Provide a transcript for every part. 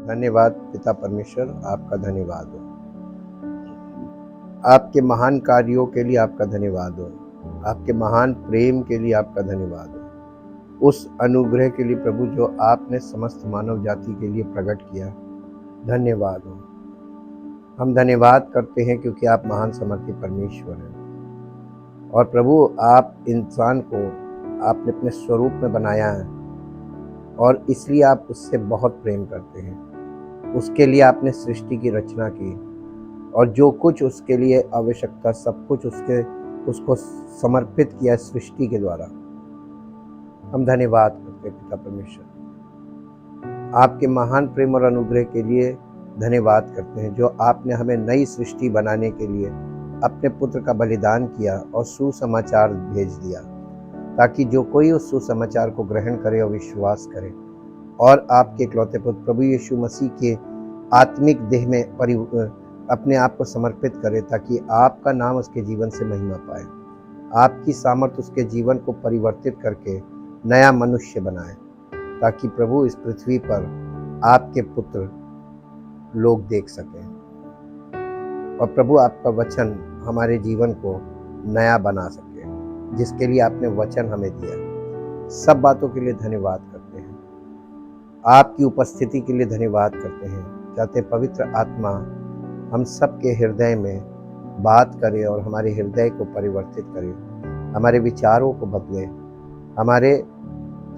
धन्यवाद पिता परमेश्वर, आपका धन्यवाद हो। आपके महान कार्यों के लिए आपका धन्यवाद हो। आपके महान प्रेम के लिए आपका धन्यवाद हो। उस अनुग्रह के लिए प्रभु जो आपने समस्त मानव जाति के लिए प्रकट किया, धन्यवाद हो। हम धन्यवाद करते हैं क्योंकि आप महान समर्थी परमेश्वर हैं। और प्रभु आप इंसान को आपने अपने स्वरूप में बनाया है और इसलिए आप उससे बहुत प्रेम करते हैं। उसके लिए आपने सृष्टि की रचना की और जो कुछ उसके लिए आवश्यकता सब कुछ उसको समर्पित किया सृष्टि के द्वारा। हम धन्यवाद करते हैं पिता परमेश्वर। आपके महान प्रेम और अनुग्रह के लिए धन्यवाद करते हैं जो आपने हमें नई सृष्टि बनाने के लिए अपने पुत्र का बलिदान किया और सुसमाचार भेज दिया, ताकि जो कोई उस सुसमाचार को ग्रहण करे और विश्वास करे और आपके इकलौते पुत्र प्रभु यीशु मसीह के आत्मिक देह में अपने आप को समर्पित करे, ताकि आपका नाम उसके जीवन से महिमा पाए। आपकी सामर्थ उसके जीवन को परिवर्तित करके नया मनुष्य बनाए, ताकि प्रभु इस पृथ्वी पर आपके पुत्र लोग देख सकें और प्रभु आपका वचन हमारे जीवन को नया बना सके, जिसके लिए आपने वचन हमें दिया। सब बातों के लिए धन्यवाद करते हैं। आपकी उपस्थिति के लिए धन्यवाद करते हैं। चाहते पवित्र आत्मा हम सबके हृदय में बात करे और हमारे हृदय को परिवर्तित करे, हमारे विचारों को बदले, हमारे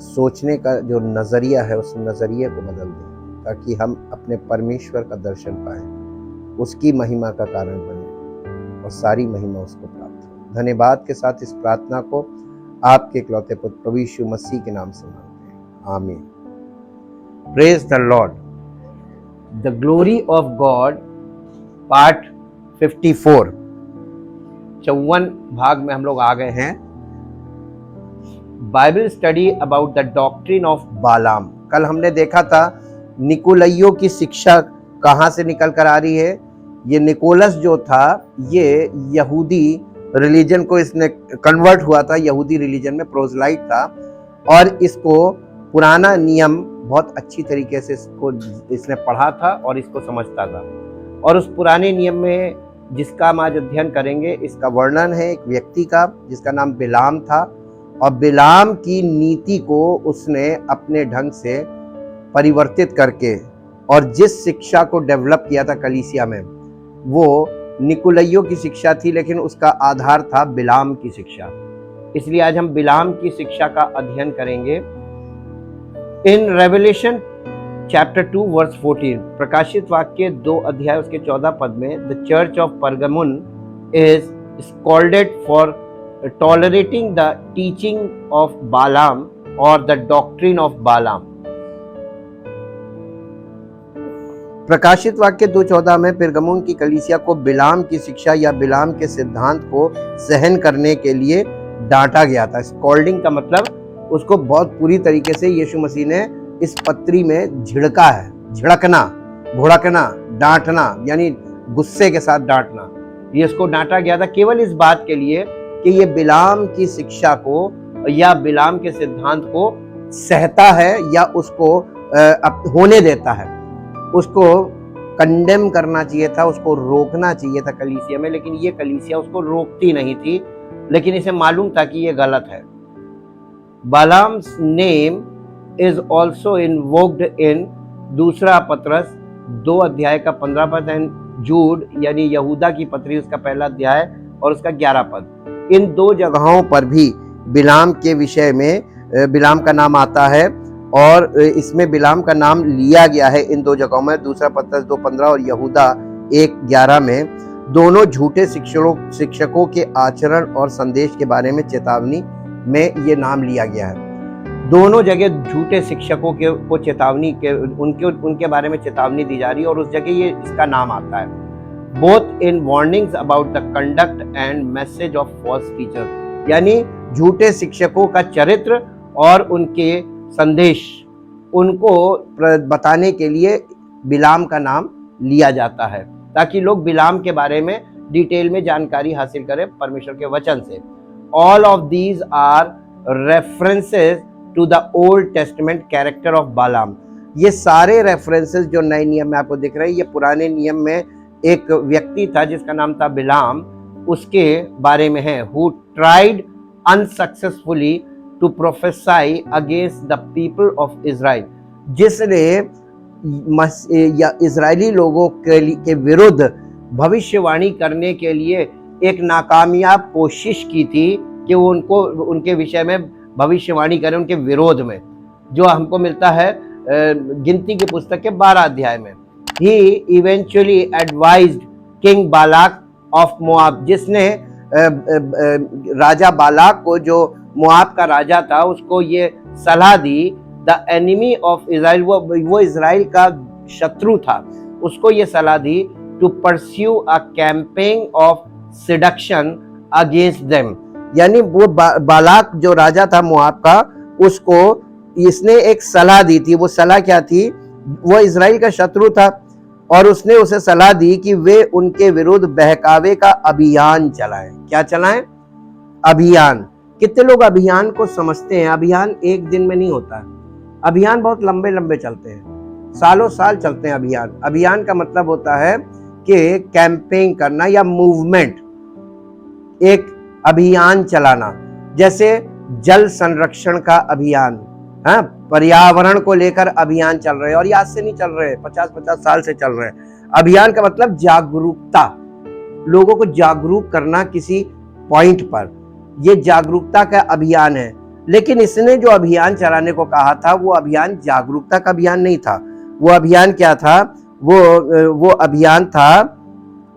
सोचने का जो नज़रिया है उस नज़रिए को बदल दे, ताकि हम अपने परमेश्वर का दर्शन पाएं, उसकी महिमा का कारण बने और सारी महिमा उसको प्राप्त हो। धन्यवाद के साथ इस प्रार्थना को आपके इकलौते पुत्र प्रभु यीशु मसीह के नाम से मांगते हैं, आमीन। Praise the Lord. The glory of God part 54, 54 भाग में हम लोग आ गए हैं। Bible study about the doctrine of Balaam. कल हमने देखा था निकोलइयों की शिक्षा कहाँ से निकल कर आ रही है। ये निकोलस जो था ये यहूदी रिलीजन को इसने कन्वर्ट हुआ था, यहूदी रिलीजन में प्रोजलाइट था और इसको पुराना नियम बहुत अच्छी तरीके से इसने पढ़ा था और इसको समझता था। और उस पुराने नियम में जिसका हम आज अध्ययन करेंगे, इसका वर्णन है एक व्यक्ति का जिसका नाम बिलाम था और बिलाम की नीति को उसने अपने ढंग से परिवर्तित करके और जिस शिक्षा को डेवलप किया था कलीसिया में वो निकोलइयों की शिक्षा थी, लेकिन उसका आधार था बिलाम की शिक्षा। इसलिए आज हम बिलाम की शिक्षा का अध्ययन करेंगे। इन रेवलेशन चैप्टर 2 वर्स 14, प्रकाशित वाक्य 2 अध्याय उसके 14 पद में, the church of Pergamum is scolded for tolerating the teaching of Balaam और द डॉक्ट्रिन ऑफ बालाम। प्रकाशित वाक्य 2:14 में पिरगमुन की कलीसिया को बिलाम की शिक्षा या बिलाम के सिद्धांत को सहन करने के लिए डांटा गया था। स्कॉल्डिंग का मतलब उसको बहुत पूरी तरीके से यीशु मसीह ने इस पत्री में झिड़का है। झिड़कना, भुड़कना, डांटना, यानी गुस्से के साथ डांटना। ये इसको डांटा गया था केवल इस बात के लिए कि ये बिलाम की शिक्षा को या बिलाम के सिद्धांत को सहता है या उसको होने देता है। उसको कंडेम करना चाहिए था, उसको रोकना चाहिए था कलीसिया में, लेकिन ये कलीसिया उसको रोकती नहीं थी, लेकिन इसे मालूम था कि ये गलत है। बालाम्स नेम इज ऑल्सो इन्वोक्ड इन दूसरा पत्रस 2 अध्याय का 15 पद एंड जूड यानी यहूदा की पत्री उसका पहला अध्याय और उसका 11 पद। इन 2 जगहों पर भी बिलाम के विषय में बिलाम का नाम आता है और इसमें बिलाम का नाम लिया गया है इन 2 जगहों में, दूसरा पत्रस 2:15 और यहूदा 1:11 में। दोनों झूठे शिक्षकों के आचरण और संदेश के बारे में चेतावनी में ये नाम लिया गया है। दोनों जगह झूठे शिक्षकों को चेतावनी के उनके बारे में चेतावनी दी जा रही है और उस जगह ये इसका नाम आता है। Both in warnings about the conduct and message of false teachers, यानी झूठे शिक्षकों का चरित्र और उनके संदेश उनको बताने के लिए बिलाम का नाम लिया जाता है, ताकि लोग बिलाम के बारे में डिटेल में जानकारी हासिल करें परमेश्वर के वचन से। All of these are references to the Old Testament character of Balaam. ये सारे रेफरेंसेस जो नए नियम में आपको दिख रहे हैं, ये पुराने नियम में एक व्यक्ति था जिसका नाम था बिलाम, उसके बारे में है। Who tried unsuccessfully to prophesy against the people of Israel, जिसने इजरायली लोगों के विरुद्ध भविष्यवाणी करने के लिए एक नाकामयाब कोशिश की थी कि वो उनके विषय में भविष्यवाणी करें, उनके विरोध में, जो हमको मिलता है गिनती की पुस्तक के 12 अध्याय में। He eventually advised King Balak of Moab, जिसने राजा बालाक को, जो मोआब का राजा था, उसको ये सलाह दी, द एनिमी ऑफ इजराइल, वो इजराइल का शत्रु था, उसको ये सलाह दी to pursue a campaign of seduction against them. यानी वो बालाक जो राजा था मोआब का, उसको इसने एक सलाह दी थी। वो सलाह क्या थी? वो इजराइल का शत्रु था और उसने उसे सलाह दी कि वे उनके विरुद्ध बहकावे का अभियान चलाएं। क्या चलाएं? अभियान। कितने लोग अभियान को समझते हैं? अभियान एक दिन में नहीं होता है, अभियान बहुत लंबे लंबे चलते हैं, सालों साल चलते हैं अभियान। अभियान का मतलब होता है कि कैंपेन करना या मूवमेंट, एक अभियान चलाना। जैसे जल संरक्षण का अभियान, हाँ, पर्यावरण को लेकर अभियान चल रहे हैं, और ये आज से नहीं चल रहे, 50-50 साल से चल रहे हैं। अभियान का मतलब जागरूकता, लोगों को जागरूक करना किसी पॉइंट पर, ये जागरूकता का अभियान है। लेकिन इसने जो अभियान चलाने को कहा था, वो अभियान जागरूकता का अभियान नहीं था। वो अभियान क्या था? वो अभियान था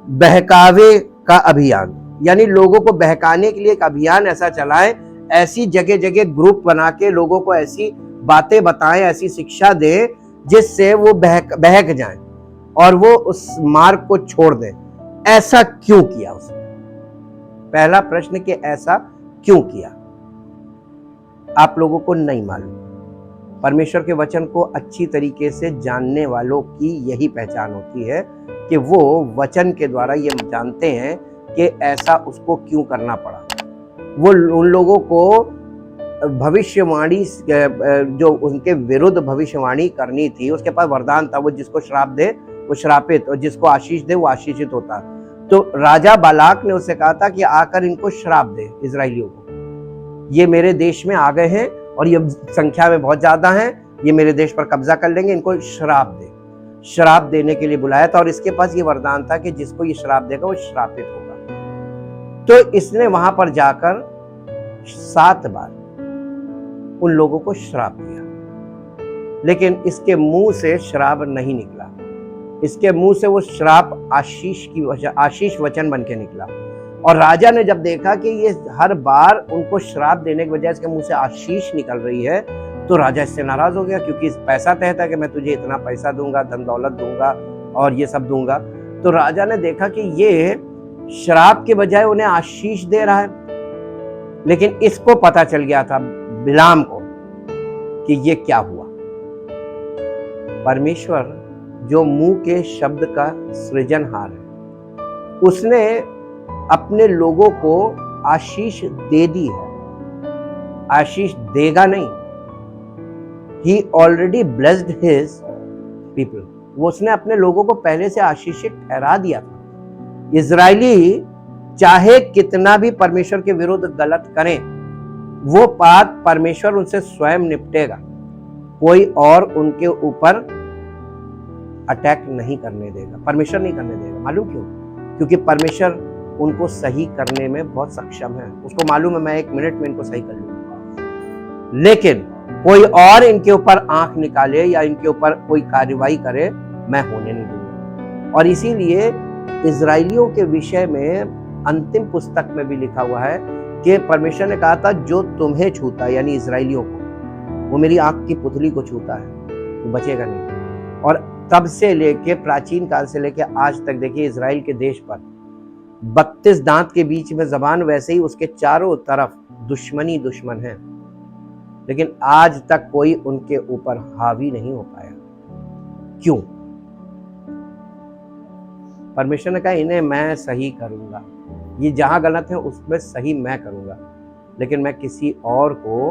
बहकावे का अभियान। यानी लोगों को बहकाने के लिए एक अभियान ऐसा चलाएं, ऐसी जगह जगह ग्रुप बना के लोगों को ऐसी बातें बताएं, ऐसी शिक्षा दें जिससे वो बहक जाएं और वो उस मार्ग को छोड़ दें। ऐसा क्यों किया उसने? पहला प्रश्न कि ऐसा क्यों किया? आप लोगों को नहीं मालूम। परमेश्वर के वचन को अच्छी तरीके से जानने वालों की यही पहचान होती है कि वो वचन के द्वारा ये जानते हैं कि ऐसा उसको क्यों करना पड़ा। वो उन लोगों को भविष्यवाणी, जो उनके विरुद्ध भविष्यवाणी करनी थी, उसके पास वरदान था, वो जिसको श्राप दे वो श्रापित, और जिसको आशीष दे वो आशीषित होता। तो राजा बालाक ने उससे कहा था कि आकर इनको श्राप दे, इजराइलियों को, ये मेरे देश में आ गए हैं और ये संख्या में बहुत ज्यादा हैं, ये मेरे देश पर कब्जा कर लेंगे, इनको श्राप दे। श्राप देने के लिए बुलाया था और इसके पास ये वरदान था कि जिसको ये श्राप देगा वो श्रापित होगा। तो इसने वहां पर जाकर 7 बार उन लोगों को श्राप दिया, लेकिन इसके मुंह से श्राप नहीं निकला। इसके मुंह से वो श्राप आशीष वचन बन के निकला। और राजा ने जब देखा कि ये हर बार उनको श्राप देने की बजाय इसके मुंह से आशीष निकल रही है, तो राजा इससे नाराज हो गया, क्योंकि पैसा तय था कि मैं तुझे इतना पैसा दूंगा, धन दौलत दूंगा और ये सब दूंगा। तो राजा ने देखा कि ये श्राप के बजाय उन्हें आशीष दे रहा है। लेकिन इसको पता चल गया था, बिलाम को, कि ये क्या हुआ। परमेश्वर जो मुंह के शब्द का सृजनहार है, उसने अपने लोगों को आशीष दे दी है, आशीष देगा नहीं। He already blessed his people. वो उसने अपने लोगों को पहले से आशीषित ठहरा दिया था। इजरायली चाहे कितना भी परमेश्वर के विरुद्ध गलत करें, वो बात परमेश्वर उनसे स्वयं निपटेगा, कोई और उनके ऊपर अटैक नहीं करने देगा, परमेश्वर नहीं करने देगा। मालूम क्यों? क्योंकि परमेश्वर उनको सही करने में बहुत सक्षम है। उसको मालूम है मैं 1 मिनट में इनको सही कर लूंगा, लेकिन कोई और इनके ऊपर आंख निकाले या इनके ऊपर कोई कार्रवाई करे, मैं होने नहीं दूंगा। और इसीलिए इजराइलियों के विषय में अंतिम पुस्तक में भी लिखा हुआ है कि परमेश्वर ने कहा था, जो तुम्हें छूता है, यानी इजराइलियों को, वो मेरी आंख की पुतली को छूता है, वो बचेगा नहीं। और तब से लेके प्राचीन काल से लेके आज तक देखिए, इजराइल के देश पर 32 दांत के बीच में जबान, वैसे ही उसके चारों तरफ दुश्मनी दुश्मन है, लेकिन आज तक कोई उनके ऊपर हावी नहीं हो पाया। क्यों? परमेश्वर ने कहा इन्हें मैं सही करूंगा, ये जहां गलत है उसमें सही मैं करूंगा। लेकिन मैं किसी और को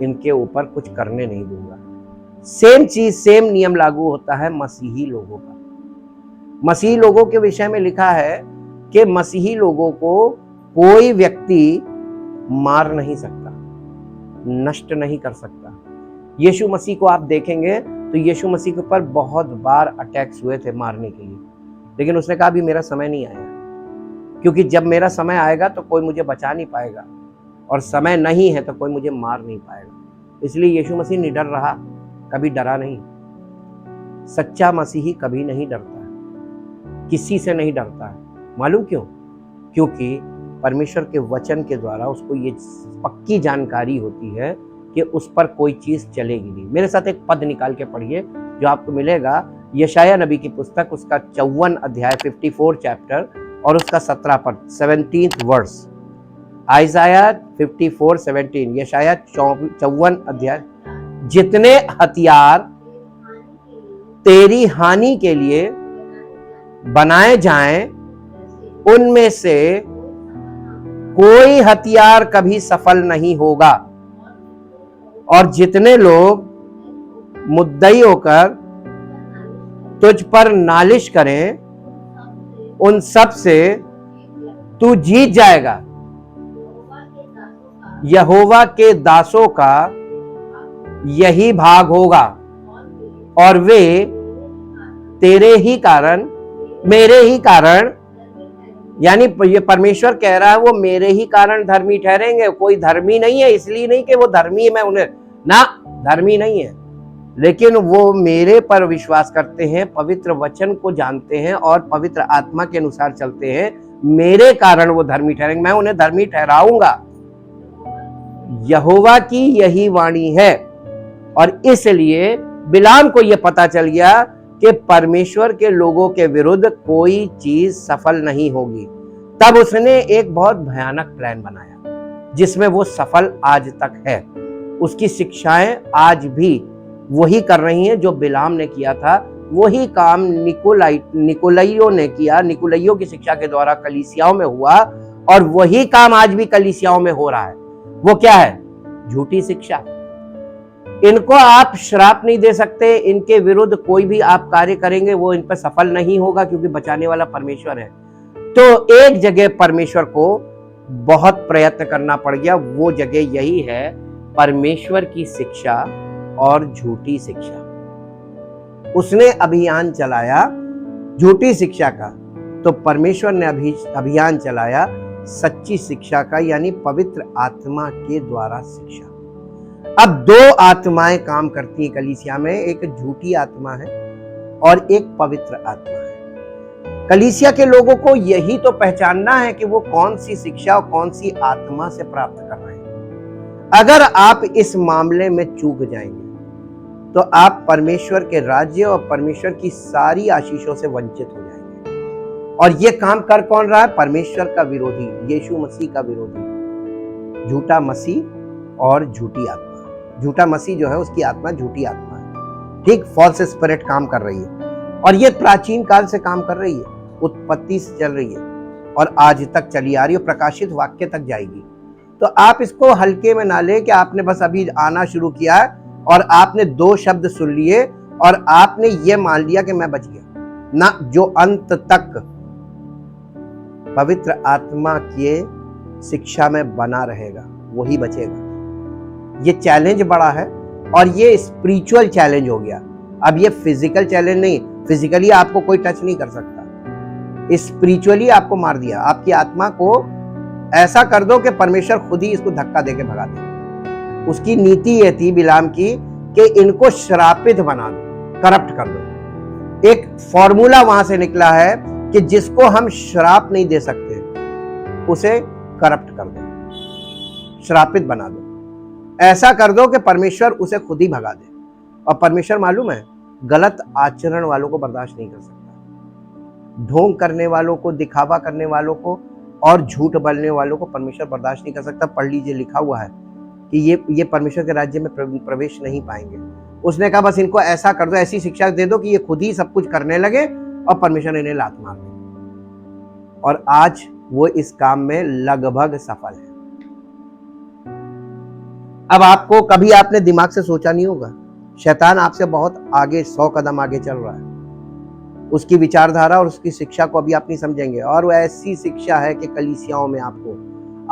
इनके ऊपर कुछ करने नहीं दूंगा। सेम चीज, सेम नियम लागू होता है मसीही लोगों पर। मसीही लोगों के विषय में लिखा है कि मसीही लोगों को कोई व्यक्ति मार नहीं सकता, नष्ट नहीं कर सकता। यीशु मसीह को आप देखेंगे तो यीशु मसीह के ऊपर बहुत बार अटैक्स हुए थे मारने के लिए, लेकिन उसने कहा अभी मेरा समय नहीं आया, क्योंकि जब मेरा समय आएगा तो कोई मुझे बचा नहीं पाएगा, और समय नहीं है तो कोई मुझे मार नहीं पाएगा। इसलिए यीशु मसीह निडर रहा, कभी डरा नहीं। सच्चा मसीही कभी नहीं डरता है, किसी से नहीं डरता है। मालूम क्यों? क्योंकि परमेश्वर के वचन के द्वारा उसको ये पक्की जानकारी होती है कि उस पर कोई चीज चलेगी नहीं। मेरे साथ एक पद निकाल के पढ़िए जो आपको मिलेगा यशायाह नबी की पुस्तक, उसका 54 अध्याय 54 चैप्टर और उसका 17 पद 17th वर्स। आइज़ाया 54:17, यशायाह 54 अध्याय। जितने हथियार तेरी हानि के लिए बनाए जाएं उनमें से कोई हथियार कभी सफल नहीं होगा, और जितने लोग मुद्दई होकर तुझ पर नालिश करें उन सब से तू जीत जाएगा। यहोवा के दासों का यही भाग होगा, और वे तेरे ही कारण, मेरे ही कारण, यानी ये परमेश्वर कह रहा है वो मेरे ही कारण धर्मी ठहरेंगे। कोई धर्मी नहीं है इसलिए नहीं कि वो धर्मी है, मैं उन्हें ना, धर्मी नहीं है, लेकिन वो मेरे पर विश्वास करते हैं, पवित्र वचन को जानते हैं और पवित्र आत्मा के अनुसार चलते हैं, मेरे कारण वो धर्मी ठहरेंगे, मैं उन्हें धर्मी ठहराऊंगा। यहोवा की यही वाणी है। और इसलिए बिलाम को यह पता चल गया कि परमेश्वर के लोगों के विरुद्ध कोई चीज सफल नहीं होगी। तब उसने एक बहुत भयानक प्लान बनाया जिसमें वो सफल आज तक है। उसकी शिक्षाएं आज भी वही कर रही हैं जो बिलाम ने किया था। वही काम निकोलाइयों ने किया, निकोलाइयों की शिक्षा के द्वारा कलीसियाओं में हुआ, और वही काम आज भी कलीसियाओं में हो रहा है। वो क्या है? झूठी शिक्षा। इनको आप श्राप नहीं दे सकते, इनके विरुद्ध कोई भी आप कार्य करेंगे वो इन पर सफल नहीं होगा, क्योंकि बचाने वाला परमेश्वर है। तो एक जगह परमेश्वर को बहुत प्रयत्न करना पड़ गया, वो जगह यही है परमेश्वर की शिक्षा और झूठी शिक्षा। उसने अभियान चलाया झूठी शिक्षा का, तो परमेश्वर ने अभियान चलाया सच्ची शिक्षा का, यानी पवित्र आत्मा के द्वारा शिक्षा। अब दो आत्माएं काम करती हैं कलीसिया में, एक झूठी आत्मा है और एक पवित्र आत्मा है। कलीसिया के लोगों को यही तो पहचानना है कि वो कौन सी शिक्षा और कौन सी आत्मा से प्राप्त कर रहे हैं। अगर आप इस मामले में चूक जाएंगे तो आप परमेश्वर के राज्य और परमेश्वर की सारी आशीषों से वंचित हो जाएंगे। और ये काम कर कौन रहा है? परमेश्वर का विरोधी, यीशु मसीह का विरोधी, झूठा मसीह और झूठी आत्मा। झूठा मसीह जो है उसकी आत्मा झूठी आत्मा है, ठीक, फॉल्स स्पिरिट काम कर रही है, और ये प्राचीन काल से काम कर रही है, उत्पत्ति से चल रही है और आज तक चली आ रही है, प्रकाशित वाक्य तक जाएगी। तो आप इसको हल्के में ना ले कि आपने बस अभी आना शुरू किया है और आपने 2 शब्द सुन लिए और आपने ये मान लिया कि मैं बच गया ना। जो अंत तक पवित्र आत्मा के शिक्षा में बना रहेगा वही बचेगा। ये चैलेंज बड़ा है और ये स्पिरिचुअल चैलेंज हो गया। अब ये फिजिकल चैलेंज नहीं, फिजिकली आपको कोई टच नहीं कर सकता, स्पिरिचुअली आपको मार दिया। आपकी आत्मा को ऐसा कर दो कि परमेश्वर खुद ही इसको धक्का देके भगा दे। उसकी नीति ये थी बिलाम की कि इनको श्रापित बना दो, करप्ट कर दो। एक फॉर्मूला वहां से निकला है कि जिसको हम श्राप नहीं दे सकते उसे करप्ट कर दो, श्रापित बना दो। ऐसा कर दो कि परमेश्वर उसे खुद ही भगा दे। और परमेश्वर मालूम है गलत आचरण वालों को बर्दाश्त नहीं कर सकता, ढोंग करने वालों को, दिखावा करने वालों को और झूठ बोलने वालों को परमेश्वर बर्दाश्त नहीं कर सकता। पढ़ लीजिए, लिखा हुआ है कि ये परमेश्वर के राज्य में प्रवेश नहीं पाएंगे। उसने कहा बस इनको ऐसा कर दो, ऐसी शिक्षा दे दो कि ये खुद ही सब कुछ करने लगे और परमेश्वर इन्हें लात मार दे। और आज वो इस काम में लगभग सफल है। अब आपको कभी आपने दिमाग से सोचा नहीं होगा, शैतान आपसे बहुत आगे 100 कदम आगे चल रहा है। उसकी विचारधारा और उसकी शिक्षा को अभी आप नहीं समझेंगे, और वो ऐसी शिक्षा है कि कलीसियाओं में आपको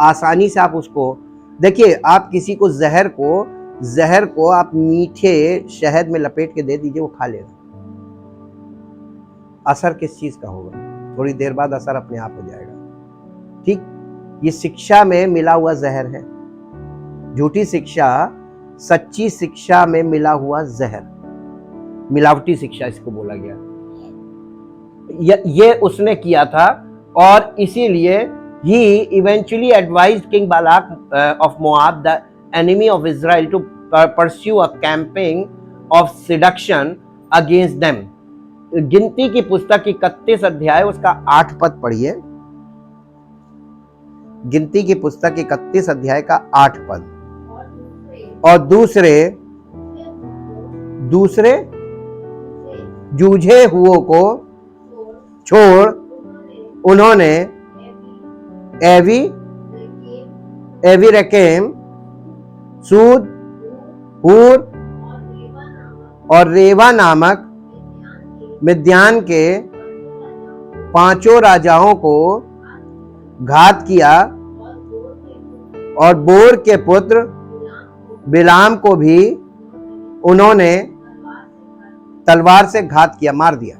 आसानी से आप उसको देखिए, आप किसी को जहर को आप मीठे शहद में लपेट के दे दीजिए, वो खा लेगा। असर किस चीज का होगा? थोड़ी देर बाद असर अपने आप हो जाएगा। ठीक, ये शिक्षा में मिला हुआ जहर है। झूठी शिक्षा सच्ची शिक्षा में मिला हुआ जहर, मिलावटी शिक्षा इसको बोला गया। ये उसने किया था, और इसीलिए he eventually advised King Balak of Moab, the enemy of Israel, to pursue a campaign of seduction against them. गिनती की पुस्तक 31 अध्याय उसका 8 पद पढ़िए। गिनती की पुस्तक 31 अध्याय का 8 पद। और दूसरे जूझे हुओं को छोड़ उन्होंने एवी रेकेम, सूद, हूर और रेवा नामक मिद्यान के 5 राजाओं को घात किया, और बोर के पुत्र बिलाम को भी उन्होंने तलवार से घात किया, मार दिया।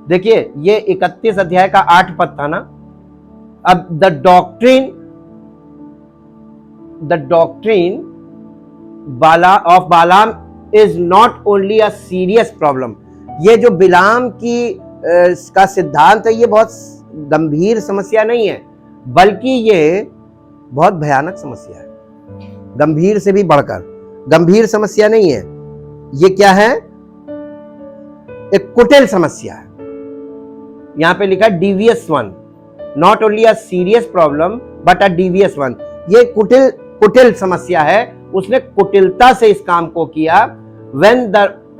देखिए, ये 31 अध्याय का 8 पद था ना। अब the doctrine of Balaam is not only a serious problem. ये जो बिलाम का सिद्धांत है, ये बहुत गंभीर समस्या नहीं है, बल्कि ये बहुत भयानक समस्या है। गंभीर से भी बढ़कर गंभीर समस्या नहीं है, ये क्या है? एक कुटिल समस्या है। यहां पे लिखा devious one, not only a serious problem but a devious one. ये कुटिल समस्या है। उसने कुटिलता से इस काम को किया। When the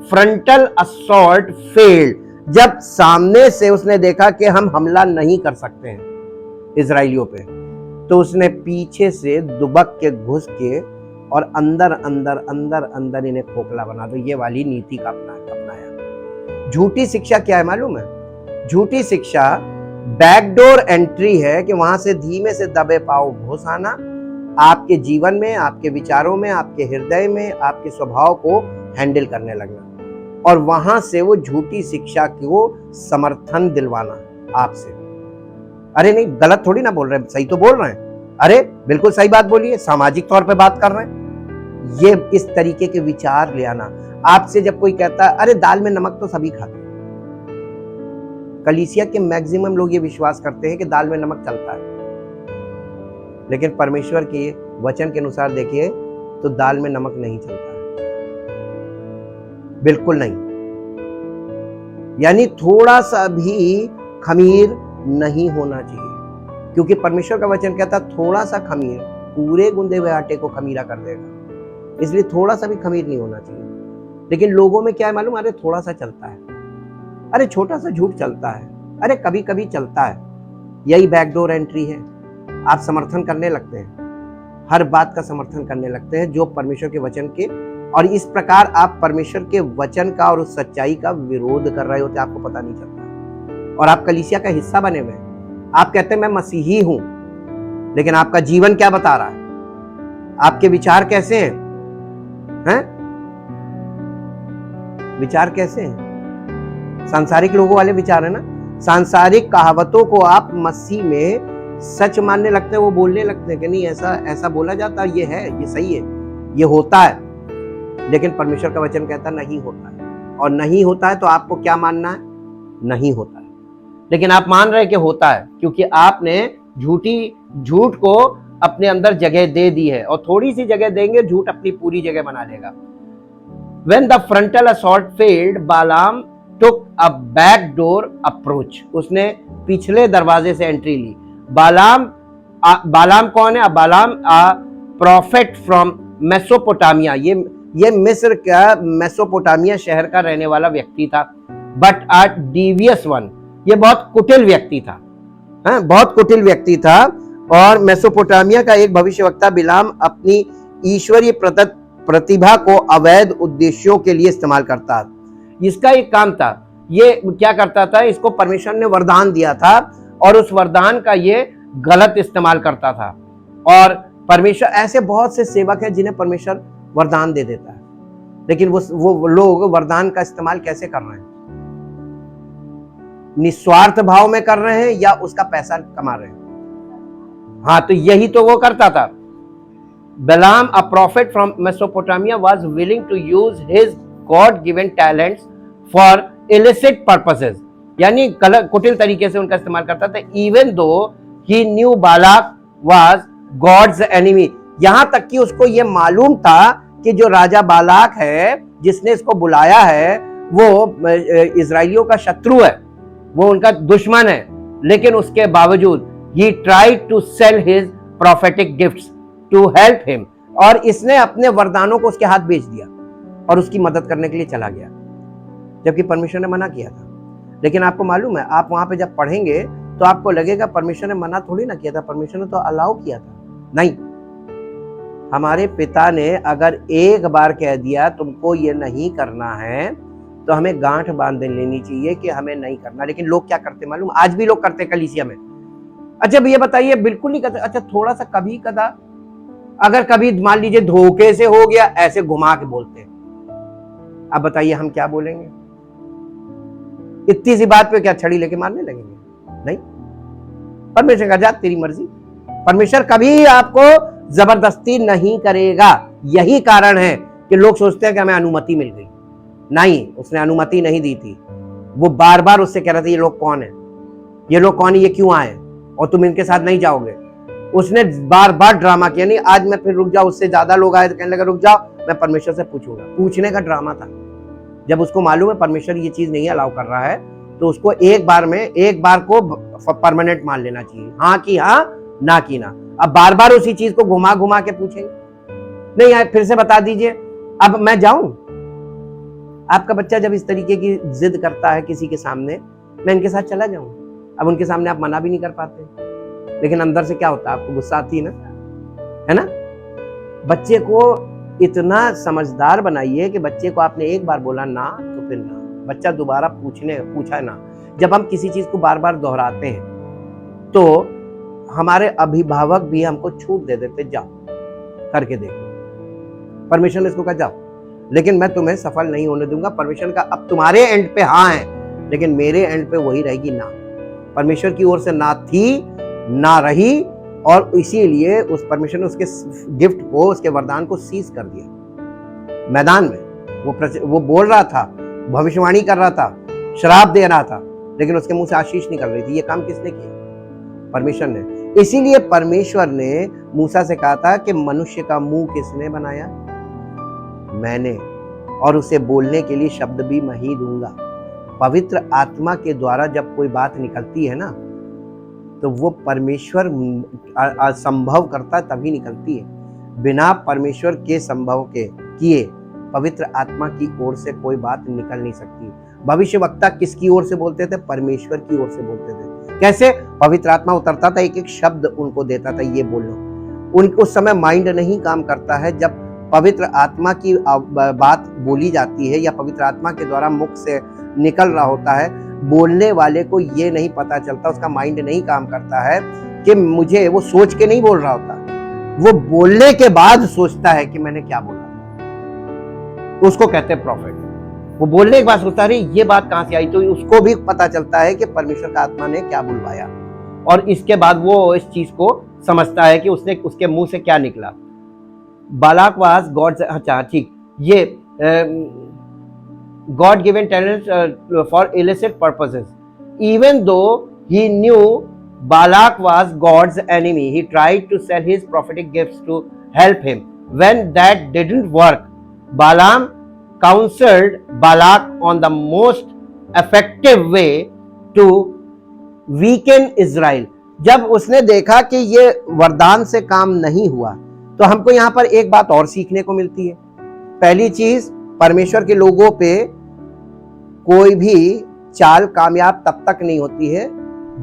frontal assault failed, जब सामने से उसने देखा कि हम हमला नहीं कर सकते हैं इजराइलियों पे, तो उसने पीछे से दुबक के घुस के और अंदर इन्हें खोखला बना दो, ये वाली नीति का अपनाया। झूठी शिक्षा क्या है मालूम है? झूठी शिक्षा बैकडोर एंट्री है कि वहां से धीमे से दबे पांव घुस आना, आपके जीवन में, आपके विचारों में, आपके हृदय में, आपके स्वभाव को हैंडल करने लगना, और वहां से वो झूठी शिक्षा को समर्थन दिलवाना आपसे। अरे नहीं, गलत थोड़ी ना बोल रहे, सही तो बोल रहे हैं। अरे बिल्कुल सही बात बोलिए, सामाजिक तौर पे बात कर रहे हैं। ये इस तरीके के विचार ले आना। आपसे जब कोई कहता है अरे दाल में नमक तो सभी खाते हैं, कलीसिया के मैक्सिमम लोग ये विश्वास करते हैं कि दाल में नमक चलता है, लेकिन परमेश्वर के वचन के अनुसार देखिए तो दाल में नमक नहीं चलता है, बिल्कुल नहीं। यानी थोड़ा सा भी खमीर नहीं होना चाहिए, क्योंकि परमेश्वर का वचन कहता है थोड़ा सा खमीर पूरे गुंदे हुए आटे को खमीरा कर देगा। इसलिए थोड़ा सा भी खमीर नहीं होना चाहिए। लेकिन लोगों में क्या है मालूम? अरे थोड़ा सा चलता है, अरे छोटा सा झूठ चलता है, अरे कभी कभी चलता है। यही बैकडोर एंट्री है। आप समर्थन करने लगते हैं, हर बात का समर्थन करने लगते हैं जो परमेश्वर के वचन के, और इस प्रकार आप परमेश्वर के वचन का और उस सच्चाई का विरोध कर रहे होते, आपको पता नहीं चलता, और आप कलीसिया का हिस्सा बने हुए हैं। आप कहते हैं मैं मसीही हूं, लेकिन आपका जीवन क्या बता रहा है? आपके विचार कैसे हैं? विचार कैसे हैं? सांसारिक लोगों वाले विचार है ना। सांसारिक कहावतों को आप मसीह में सच मानने लगते हैं, वो बोलने लगते हैं कि नहीं ऐसा बोला जाता है, ये है, ये सही है, ये होता है। लेकिन परमेश्वर का वचन कहता नहीं होता है, और नहीं होता है तो आपको क्या मानना है? नहीं होता है। लेकिन आप मान रहे कि होता है, क्योंकि आपने झूठ को अपने अंदर जगह दे दी है, और थोड़ी सी जगह देंगे झूठ अपनी पूरी जगह बना लेगा। When the frontal assault failed, Balaam took a backdoor approach. उसने पिछले दरवाजे से एंट्री ली। बालाम कौन है? बालाम प्रॉफिट फ्रॉम मेसोपोटामिया। ये मिस्र का मेसोपोटामिया शहर का रहने वाला व्यक्ति था, बट अ डिवियस वन। ये बहुत कुटिल व्यक्ति था, बहुत कुटिल व्यक्ति था। और मेसोपोटामिया का एक भविष्यवक्ता बिलाम अपनी ईश्वरीय प्रतिभा को अवैध उद्देश्यों के लिए इस्तेमाल करता। इसका एक काम था, ये क्या करता था, इसको परमेश्वर ने वरदान दिया था और उस वरदान का ये गलत इस्तेमाल करता था। और परमेश्वर, ऐसे बहुत से सेवक हैं जिन्हें परमेश्वर वरदान दे देता है, लेकिन वो लोग वरदान का इस्तेमाल कैसे कर रहे हैं? निस्वार्थ भाव में कर रहे हैं या उसका पैसा कमा रहे हैं? हाँ, तो यही तो वो करता था। Balaam, a prophet from Mesopotamia, was willing to use his God-given talents for illicit purposes, यानी कुटिल तरीके से उनका इस्तेमाल करता था। Even though he knew Balak was God's enemy, यहां तक कि उसको ये मालूम था कि जो राजा बालाक है, जिसने इसको बुलाया है, वो इजराइलियों का शत्रु है, वो उनका दुश्मन है, लेकिन उसके बावजूद he tried to sell his prophetic gifts to help him, और इसने अपने वरदानों को उसके हाथ बेच दिया और उसकी मदद करने के लिए चला गया, जबकि परमेश्वर ने मना किया था। लेकिन आपको मालूम है, आप वहां पे जब पढ़ेंगे तो आपको लगेगा परमेश्वर ने मना थोड़ी ना किया था, परमेश्वर ने तो अलाउ किया था। नहीं, हमारे पिता ने अगर एक बार कह दिया तुमको ये नहीं करना है, तो हमें गांठ बांध लेनी चाहिए कि हमें नहीं करना। लेकिन लोग क्या करते मालूम, आज भी लोग करते कलीसिया में। अच्छा ये बताइए, बिल्कुल नहीं करते। अच्छा थोड़ा सा कभी कदा, अगर कभी मान लीजिए धोखे से हो गया, ऐसे घुमा के बोलते हैं। अब बताइए हम क्या बोलेंगे? इतनी सी बात पे क्या छड़ी लेके मारने लगेंगे? नहीं, परमेश्वर का जा तेरी मर्जी। परमेश्वर कभी आपको जबरदस्ती नहीं करेगा। यही कारण है कि लोग सोचते हैं कि हमें अनुमति मिल गई। नहीं, उसने अनुमति नहीं दी थी। वो बार बार उससे कह रहा था ये लोग कौन है, ये लोग कौन है, ये क्यों आए और तुम इनके साथ नहीं जाओगे। उसने बार बार ड्रामा किया। नहीं, आज मैं फिर रुक जाओ, उससे ज्यादा लोग आए तो कहने लगा रुक जाओ, मैं परमेश्वर से पूछूंगा। पूछने का ड्रामा था। जब उसको मालूम है परमेश्वर ये चीज नहीं अलाउ कर रहा है, तो उसको एक बार को परमानेंट मान लेना चाहिए, हाँ की हाँ, ना की ना। अब बार बार उसी चीज को घुमा घुमा के पूछेंगे, नहीं यार फिर से बता दीजिए, अब मैं जाऊं। आपका बच्चा जब इस तरीके की जिद करता है किसी के सामने, मैं इनके साथ चला जाऊं, अब उनके सामने आप मना भी नहीं कर पाते, लेकिन अंदर से क्या होता है, आपको गुस्सा आती है ना। बच्चे को इतना समझदार बनाइए कि बच्चे को आपने एक बार बोला ना तो फिर ना, बच्चा दोबारा पूछा ना। जब हम किसी चीज को बार बार दोहराते हैं तो हमारे अभिभावक भी हमको छूट दे देते, जाओ करके देखो। परमेश्वर ने इसको कहा जाओ, लेकिन मैं तुम्हें सफल नहीं होने दूंगा। परमेश्वर का अब तुम्हारे एंड पे हाँ है, लेकिन मेरे एंड पे वही रहेगी ना। परमेश्वर की ओर से ना थी ना रही, और इसीलिए उस परमेश्वर ने उसके गिफ्ट को, उसके वरदान को सीज कर दिया। मैदान में वो बोल रहा था, भविष्यवाणी कर रहा था, श्राप दे रहा था, लेकिन उसके मुंह से आशीष निकल रही थी। ये काम किसने किया? परमेश्वर ने। इसीलिए परमेश्वर ने मूसा से कहा था कि मनुष्य का मुंह किसने बनाया? मैंने, और उसे बोलने के लिए शब्द भी मैं ही दूंगा। पवित्र आत्मा के द्वारा जब कोई बात निकलती है ना, तो वो परमेश्वर संभव करता तभी निकलती है। बिना परमेश्वर के संभव के किए पवित्र आत्मा की ओर से कोई बात निकल नहीं सकती। भविष्यवक्ता किसकी ओर से बोलते थे? परमेश्वर की ओर से बोलते थे। कैसे? पवित्र आत्मा उतरता था, एक एक शब्द उनको देता था, ये बोलो। उनको उस समय माइंड नहीं काम करता है। जब पवित्र आत्मा की बात बोली जाती है या पवित्र आत्मा के द्वारा मुख से निकल रहा होता है, बोलने वाले को ये नहीं पता चलता, उसका माइंड नहीं काम करता है कि मुझे, वो सोच के नहीं बोल रहा होता, वो बोलने के बाद सोचता है कि मैंने क्या बोला। उसको कहते हैं प्रॉफिट। वो बोलने के बाद सोचता है ये बात कहां से आई, तो उसको भी पता चलता है कि परमेश्वर का आत्मा ने क्या बुलवाया, और इसके बाद वो इस चीज को समझता है कि उसने, उसके मुंह से क्या निकला। बालाक वाज गॉड, अच्छा ठीक, ये God given talents for illicit purposes. Even though he knew Balak was God's enemy, he tried to sell his prophetic gifts to help him. When that didn't work, Balaam counseled Balak on the most effective way to weaken Israel. जब उसने देखा कि ये वरदान से काम नहीं हुआ, तो हमको यहाँ पर एक बात और सीखने को मिलती है। पहली चीज, परमेश्वर के लोगों पे कोई भी चाल कामयाब तब तक नहीं होती है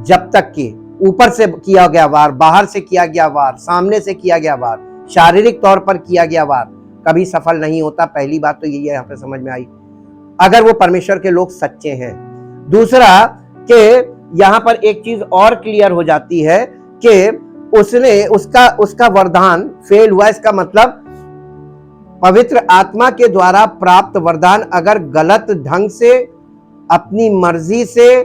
जब तक कि ऊपर से किया गया वार, बाहर से किया गया वार, सामने से किया गया वार, शारीरिक तौर पर किया गया वार कभी सफल नहीं होता। पहली बात तो यही है, यहाँ पे समझ में आई, अगर वो परमेश्वर के लोग सच्चे हैं। दूसरा कि यहाँ पर एक चीज और क्लियर हो जाती है कि उसका वरदान फेल हुआ। इसका मतलब पवित्र आत्मा के द्वारा प्राप्त वरदान अगर गलत ढंग से, अपनी मर्जी से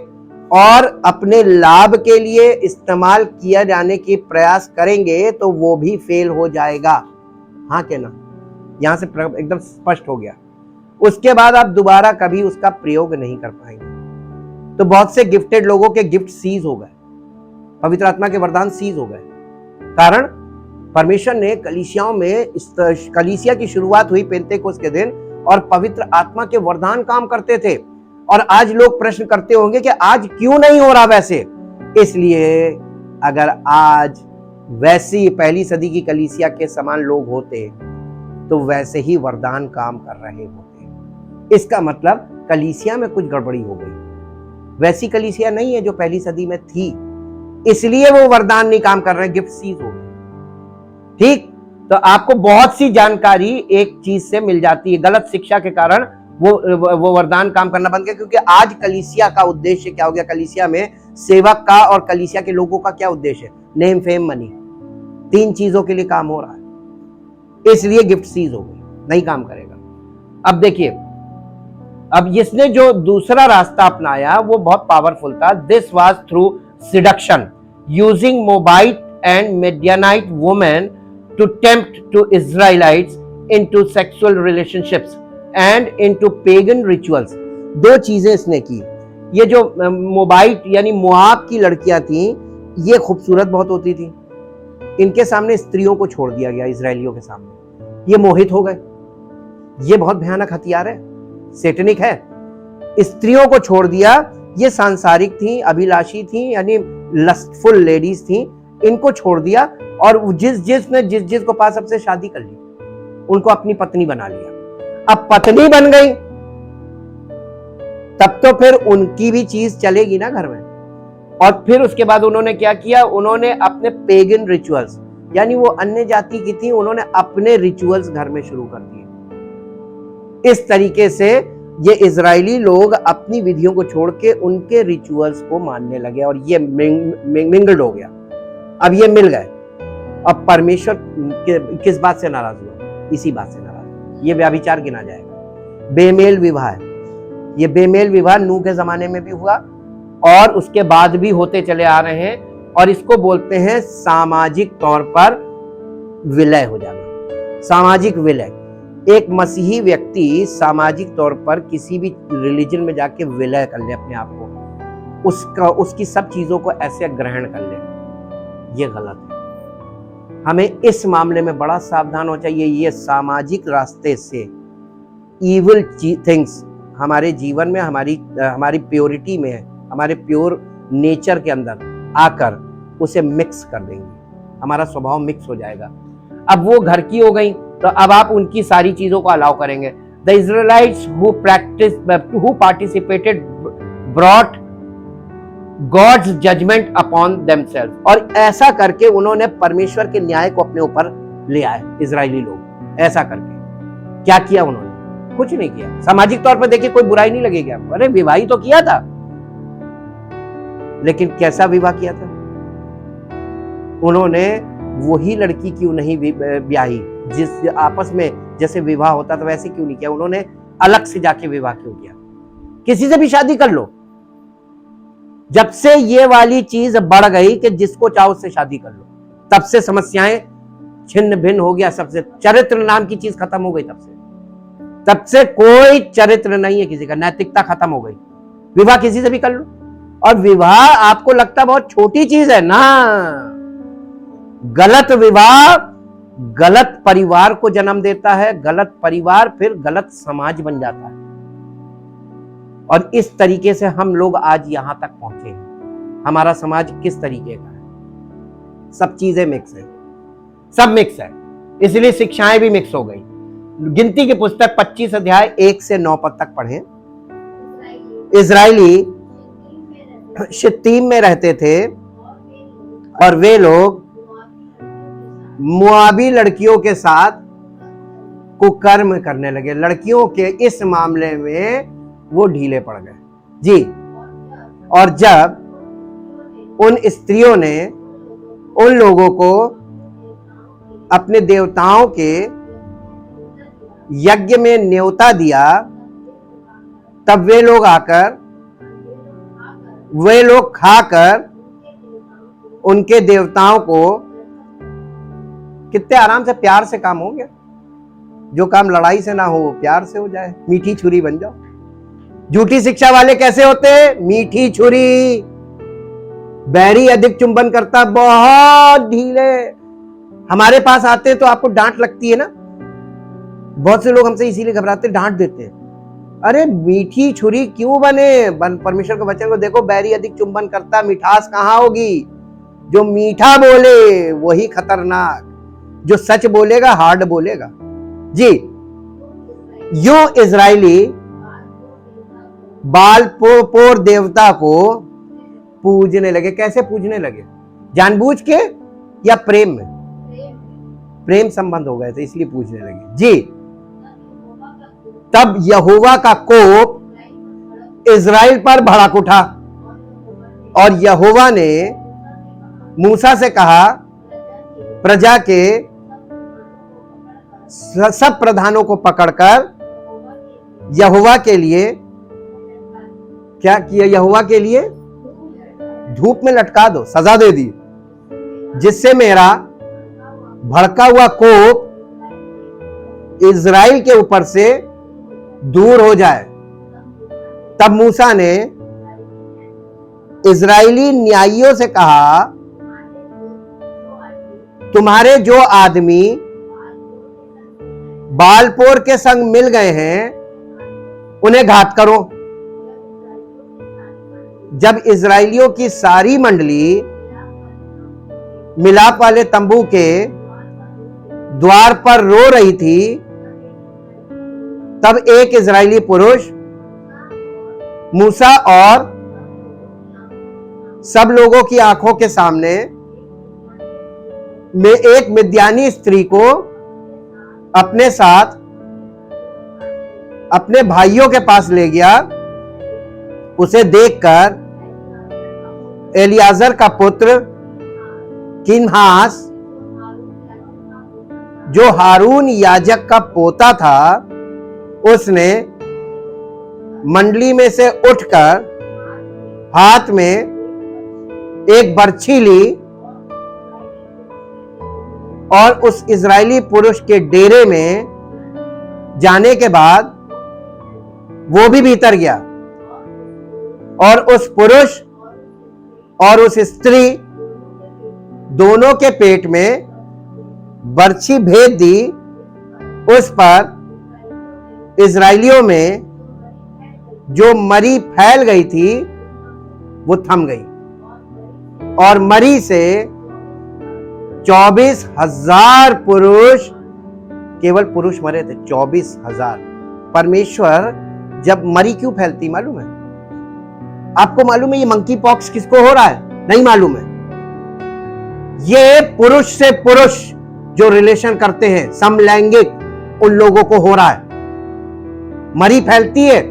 और अपने लाभ के लिए इस्तेमाल किया जाने की प्रयास करेंगे तो वो भी फेल हो जाएगा। हाँ के ना? यहां से एकदम स्पष्ट हो गया। उसके बाद आप दोबारा कभी उसका प्रयोग नहीं कर पाएंगे। तो बहुत से गिफ्टेड लोगों के गिफ्ट सीज हो गए, पवित्र आत्मा के वरदान सीज हो गए। कारण परमेश्वर ने कलीसियाओं में, कलीसिया की शुरुआत हुई पेंतेकोस्त के दिन और पवित्र आत्मा के वरदान काम करते थे। और आज लोग प्रश्न करते होंगे कि आज क्यों नहीं हो रहा वैसे। इसलिए अगर आज वैसी पहली सदी की कलीसिया के समान लोग होते तो वैसे ही वरदान काम कर रहे होते। इसका मतलब कलीसिया में कुछ गड़बड़ी हो गई। वैसी कलीसिया नहीं है जो पहली सदी में थी, इसलिए वो वरदान नहीं काम कर रहे, गिफ्ट सीज हो गए। ठीक, तो आपको बहुत सी जानकारी एक चीज से मिल जाती है। गलत शिक्षा के कारण वो वरदान काम करना बंद गया, क्योंकि आज कलीसिया का उद्देश्य क्या हो गया? कलीसिया में सेवक का और कलीसिया के लोगों का क्या उद्देश्य है? नेम, फेम, मनी, तीन चीजों के लिए काम हो रहा है। इसलिए गिफ्ट सीज हो गई, नहीं काम करेगा। अब देखिए, अब इसने जो दूसरा रास्ता अपनाया वो बहुत पावरफुल था। This was through seduction using Moabite and Midianite women to tempt to Israelites into sexual relationships and into pagan rituals. दो चीजें इसने की। ये जो मोबाइट यानी मोआब की लड़कियां थी, ये खूबसूरत बहुत होती थी। इनके सामने स्त्रियों को छोड़ दिया गया, इजरायलियों के सामने। ये मोहित हो गए। ये बहुत भयानक हथियार है, सेटनिक है। स्त्रियों को छोड़ दिया। ये सांसारिक थी, अभिलाषी थी, यानी लस्टफुल लेडीज थी। इनको छोड़ दिया और जिस को पा सबसे शादी कर ली, उनको अपनी पत्नी बना लिया। अब पत्नी बन गई तब तो फिर उनकी भी चीज चलेगी ना घर में। और फिर उसके बाद उन्होंने क्या किया? उन्होंने अपने पेगन रिचुअल्स, यानी वो अन्य जाति की थी, उन्होंने अपने रिचुअल्स घर में शुरू कर दिए। इस तरीके से ये इजरायली लोग अपनी विधियों को छोड़ के उनके रिचुअल्स को मानने लगे और ये मिंगल्ड हो गया। अब ये मिल गए। अब परमेश्वर किस बात से नाराज हुआ? इसी बात से नाराज। ये व्यभिचार गिना जाएगा। बेमेल विवाह है। ये बेमेल विवाह नूह के जमाने में भी हुआ और उसके बाद भी होते चले आ रहे हैं, और इसको बोलते हैं सामाजिक तौर पर विलय हो जाना। सामाजिक विलय, एक मसीही व्यक्ति सामाजिक तौर पर किसी भी रिलीजन में जाके विलय कर ले अपने आप को, उसकी सब चीजों को ऐसे ग्रहण कर ले, ये गलत है। हमें इस मामले में बड़ा सावधान होना चाहिए। ये सामाजिक रास्ते से इविल थिंग्स हमारे जीवन में, हमारी प्योरिटी में, हमारे प्योर नेचर के अंदर आकर उसे मिक्स कर देंगे। हमारा स्वभाव मिक्स हो जाएगा। अब वो घर की हो गई तो अब आप उनकी सारी चीजों को अलाउ करेंगे। The Israelites who participated brought God's judgment upon themselves, और ऐसा करके उन्होंने परमेश्वर के न्याय को अपने ऊपर ले आए। इजरायली लोग ऐसा करके क्या किया? उन्होंने कुछ नहीं किया। सामाजिक तौर पर देखिए कोई बुराई नहीं लगेगी आपको, अरे विवाह ही तो किया था, लेकिन कैसा विवाह किया था? उन्होंने वही लड़की क्यों नहीं ब्याही जिस आपस में जैसे विवाह होता था, वैसे क्यों नहीं किया? उन्होंने अलग से जाके विवाह क्यों किया? किसी से भी शादी कर लो। जब से ये वाली चीज बढ़ गई कि जिसको चाहो उससे शादी कर लो, तब से समस्याएं छिन्न भिन्न हो गया। सबसे चरित्र नाम की चीज खत्म हो गई। तब से कोई चरित्र नहीं है किसी का, नैतिकता खत्म हो गई। विवाह किसी से भी कर लो। और विवाह आपको लगता बहुत छोटी चीज है ना, गलत विवाह गलत परिवार को जन्म देता है। गलत परिवार फिर गलत समाज बन जाता है। और इस तरीके से हम लोग आज यहां तक पहुंचे हैं। हमारा समाज किस तरीके का है? सब चीजें मिक्स है, सब मिक्स है, इसलिए शिक्षाएं भी मिक्स हो गई। गिनती की पुस्तक 25 अध्याय 1 से 9 पद तक पढ़ें। इजरायली शित्तीम में रहते थे और वे लोग मोआबी लड़कियों के साथ कुकर्म करने लगे। लड़कियों के इस मामले में वो ढीले पड़ गए जी। और जब उन स्त्रियों ने उन लोगों को अपने देवताओं के यज्ञ में न्योता दिया, तब वे लोग खाकर उनके देवताओं को, कितने आराम से प्यार से काम हो गया। जो काम लड़ाई से ना हो वो प्यार से हो जाए, मीठी छुरी बन जाओ। झूठी शिक्षा वाले कैसे होते? मीठी छुरी। बैरी अधिक चुंबन करता, बहुत ढीले। हमारे पास आते हैं तो आपको डांट लगती है ना, बहुत से लोग हमसे इसीलिए घबराते, डांट देते हैं। अरे मीठी छुरी क्यों बने? परमेश्वर के वचन को देखो, बैरी अधिक चुंबन करता, मिठास कहां होगी? जो मीठा बोले वही खतरनाक, जो सच बोलेगा हार्ड बोलेगा जी। यो इजरायली बाल-पोर देवता को पूजने लगे। कैसे पूजने लगे? जानबूझ के या प्रेम में? प्रेम संबंध हो गए थे इसलिए पूजने लगे जी। तब यहोवा का कोप इजराइल पर भड़क उठा और यहोवा ने मूसा से कहा, प्रजा के सब प्रधानों को पकड़कर यहोवा के लिए क्या किया? यहोवा के लिए धूप में लटका दो, सजा दे दी, जिससे मेरा भड़का हुआ कोप इजराइल के ऊपर से दूर हो जाए। तब मूसा ने इजरायली न्यायियों से कहा, तुम्हारे जो आदमी बालपोर के संग मिल गए हैं उन्हें घात करो। जब इजराइलियों की सारी मंडली मिलाप वाले तंबू के द्वार पर रो रही थी, तब एक इजरायली पुरुष मूसा और सब लोगों की आंखों के सामने में एक मिद्यानी स्त्री को अपने साथ अपने भाइयों के पास ले गया। उसे देखकर एलियाजर का पुत्र किन्हास, जो हारून याजक का पोता था, उसने मंडली में से उठकर हाथ में एक बर्छी ली और उस इजरायली पुरुष के डेरे में जाने के बाद वो भी भीतर गया और उस पुरुष और उस स्त्री दोनों के पेट में बर्छी भेद दी। उस पर इजरायलियों में जो मरी फैल गई थी वो थम गई और मरी से 24,000 पुरुष, केवल पुरुष मरे थे। 24,000। परमेश्वर जब मरी क्यों फैलती मालूम है आपको? मालूम है ये मंकी पॉक्स किसको हो रहा है? नहीं मालूम है। ये पुरुष से पुरुष जो रिलेशन करते हैं, समलैंगिक, उन लोगों को हो रहा है। मरी फैलती है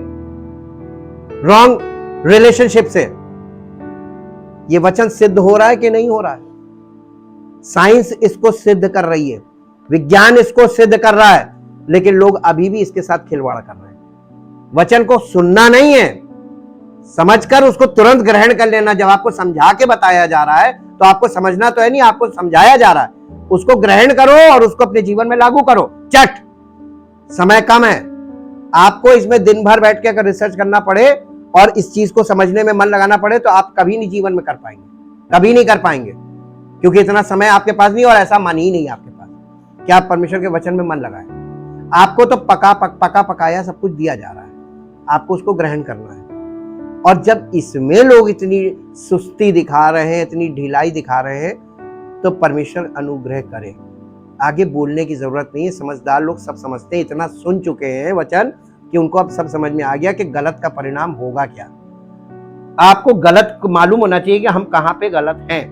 रॉन्ग रिलेशनशिप से। ये वचन सिद्ध हो रहा है कि नहीं हो रहा है? साइंस इसको सिद्ध कर रही है, विज्ञान इसको सिद्ध कर रहा है, लेकिन लोग अभी भी इसके साथ खिलवाड़ कर रहे हैं। वचन को सुनना नहीं है, समझकर उसको तुरंत ग्रहण कर लेना। जब आपको समझा के बताया जा रहा है तो आपको समझना तो है नहीं, आपको समझाया जा रहा है। उसको ग्रहण करो और उसको अपने जीवन में लागू करो चट। समय कम है, आपको इसमें दिन भर बैठ के अगर रिसर्च करना पड़े और इस चीज को समझने में मन लगाना पड़े तो आप कभी नहीं जीवन में कर पाएंगे, कभी नहीं कर पाएंगे, क्योंकि इतना समय आपके पास नहीं और ऐसा मन ही नहीं आपके पास कि आप परमेश्वर के वचन में मन लगाएं। आपको तो पका पकाया सब कुछ दिया जा रहा है, आपको उसको ग्रहण करना है। और जब इसमें लोग इतनी सुस्ती दिखा रहे हैं, इतनी ढिलाई दिखा रहे हैं, तो परमेश्वर अनुग्रह करे। आगे बोलने की जरूरत नहीं है, समझदार लोग सब समझते हैं, इतना सुन चुके हैं वचन कि उनको अब सब समझ में आ गया कि गलत का परिणाम होगा क्या। आपको गलत मालूम होना चाहिए कि हम कहां पे गलत हैं।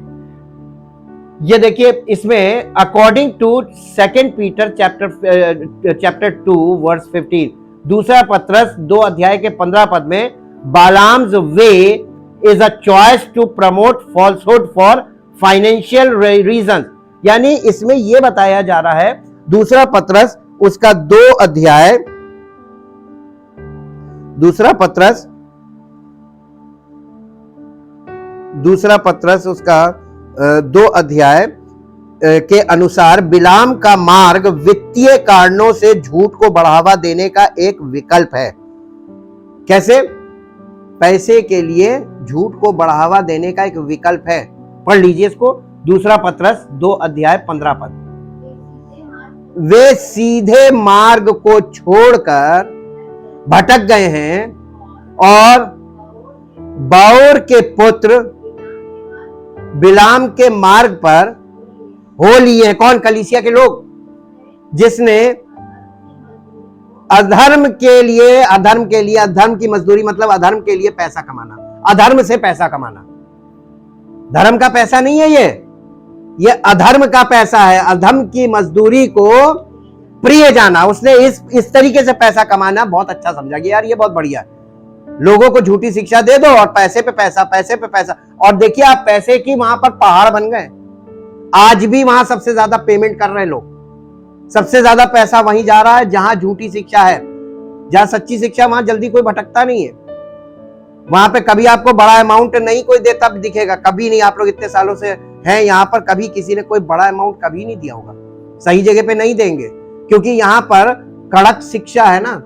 ये देखिए इसमें according to 2 Peter chapter 2 verse 15, दूसरा पत्रस 2 अध्याय के 15 पद में, Balaam's way is a choice to promote falsehood for financial reason. यानी इसमें यह बताया जा रहा है, दूसरा पत्रस उसका 2 अध्याय, दूसरा पत्रस उसका 2 अध्याय के अनुसार बिलाम का मार्ग वित्तीय कारणों से झूठ को बढ़ावा देने का एक विकल्प है। कैसे? पैसे के लिए झूठ को बढ़ावा देने का एक विकल्प है। पढ़ लीजिए इसको, दूसरा पत्रस 2 अध्याय 15 पद। वे सीधे मार्ग को छोड़कर भटक गए हैं और बाओर के पुत्र बिलाम के मार्ग पर हो लिए। कौन? कलीसिया के लोग, जिसने अधर्म के लिए, अधर्म की मजदूरी मतलब अधर्म के लिए पैसा कमाना, अधर्म से पैसा कमाना। धर्म का पैसा नहीं है ये अधर्म का पैसा है। अधर्म की मजदूरी को प्रिय जाना, उसने इस तरीके से पैसा कमाना बहुत अच्छा समझा कि यार ये बहुत बढ़िया है। लोगों को झूठी शिक्षा दे दो और पैसे पे पैसा, पैसे पे पैसा। और देखिए आप, पैसे की वहां पर पहाड़ बन गए। आज भी वहां सबसे ज्यादा पेमेंट कर रहे हैं लोग, सबसे ज्यादा पैसा वहीं जा रहा है जहां झूठी शिक्षा है। जहां सच्ची शिक्षा, वहां जल्दी कोई भटकता नहीं है। वहां पे कभी आपको बड़ा अमाउंट नहीं कोई देता दिखेगा, कभी नहीं। आप लोग इतने सालों से हैं यहाँ पर, कभी किसी ने कोई बड़ा अमाउंट कभी नहीं दिया होगा, सही जगह पे नहीं देंगे, क्योंकि यहाँ पर कड़क शिक्षा है ना।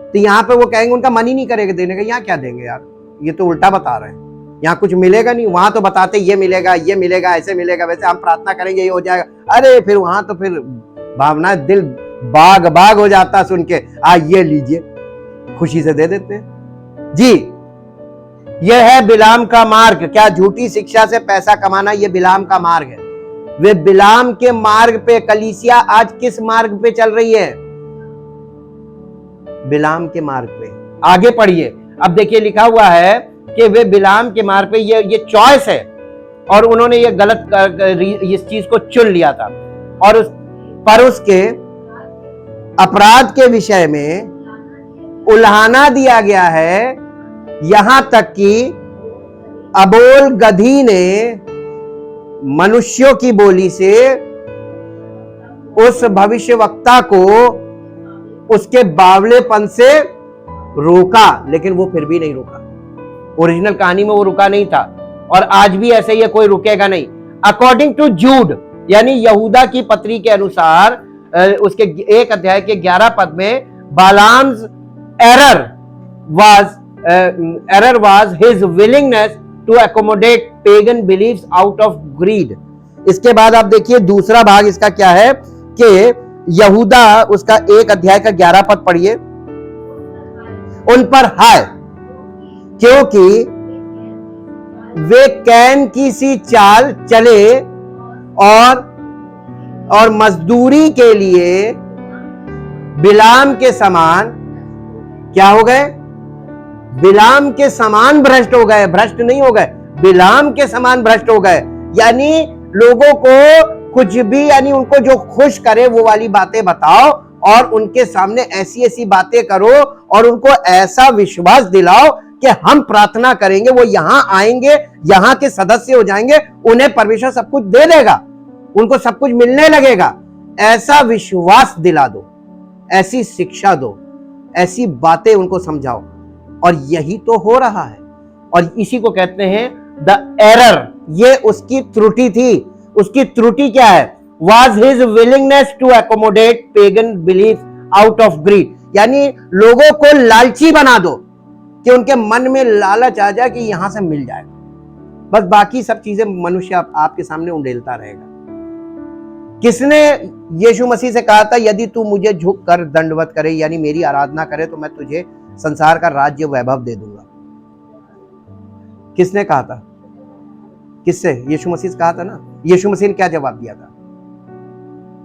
तो यहाँ पे वो कहेंगे उनका मन ही नहीं करेगा देने का। यहाँ क्या देंगे यार, ये तो उल्टा बता रहे हैं, यहाँ कुछ मिलेगा नहीं। वहां तो बताते ये मिलेगा, ऐसे मिलेगा, वैसे हम प्रार्थना करेंगे ये हो जाएगा। अरे फिर वहां तो फिर भावना, दिल बाग बाग हो जाता सुन के, ये लीजिए, खुशी से दे देते हैं जी। यह है बिलाम का मार्ग। क्या? झूठी शिक्षा से पैसा कमाना, यह बिलाम का मार्ग है। वे बिलाम के मार्ग पे, कलीसिया आज किस मार्ग पे चल रही है? बिलाम के मार्ग पे। आगे पढ़िए, अब देखिए लिखा हुआ है कि वे बिलाम के मार्ग पे, ये चॉइस है और उन्होंने ये गलत इस चीज को चुन लिया था। और पर उसके अपराध के विषय में उल्हाना दिया गया है, यहां तक कि अबोल गधी ने मनुष्यों की बोली से उस भविष्यवक्ता को उसके बावलेपन से रोका, लेकिन वो फिर भी नहीं रुका। ओरिजिनल कहानी में वो रुका नहीं था और आज भी ऐसे ही कोई रुकेगा नहीं। अकॉर्डिंग टू जूड, यानी यहूदा की पत्री के अनुसार, उसके 1 अध्याय के 11 पद में, बालाम्स error was his willingness to accommodate pagan beliefs out of greed। इसके बाद आप देखिए दूसरा भाग इसका क्या है कि यहूदा, उसका 1 अध्याय का 11 पद पढ़िए। उन पर हाय, क्योंकि वे कैन की सी चाल चले और मजदूरी के लिए बिलाम के समान क्या हो गए? बिलाम के समान भ्रष्ट हो गए। भ्रष्ट नहीं हो गए, बिलाम के समान भ्रष्ट हो गए। यानी लोगों को कुछ भी, यानी उनको जो खुश करे वो वाली बातें बताओ और उनके सामने ऐसी ऐसी बातें करो और उनको ऐसा विश्वास दिलाओ कि हम प्रार्थना करेंगे, वो यहां आएंगे, यहां के सदस्य हो जाएंगे, उन्हें परमेश्वर सब कुछ दे देगा, उनको सब कुछ मिलने लगेगा। ऐसा विश्वास दिला दो, ऐसी शिक्षा दो, ऐसी बातें उनको समझाओ। और यही तो हो रहा है और इसी को कहते हैं द एरर। ये उसकी त्रुटि थी। उसकी त्रुटि क्या है? Was his willingness to accommodate pagan beliefs out of greed। यानी लोगों को लालची बना दो कि उनके मन में लालच आ जाए कि यहां से मिल जाएगा, बस बाकी सब चीजें मनुष्य आपके सामने उंडेलता रहेगा। किसने यीशु मसीह से कहा था, यदि तू मुझे झुक कर दंडवत करे, यानी मेरी आराधना करे, तो मैं तुझे संसार का राज्य वैभव दे दूंगा? किसने कहा था? किससे? यीशु मसीह से कहा था ना। यीशु मसीह ने क्या जवाब दिया था?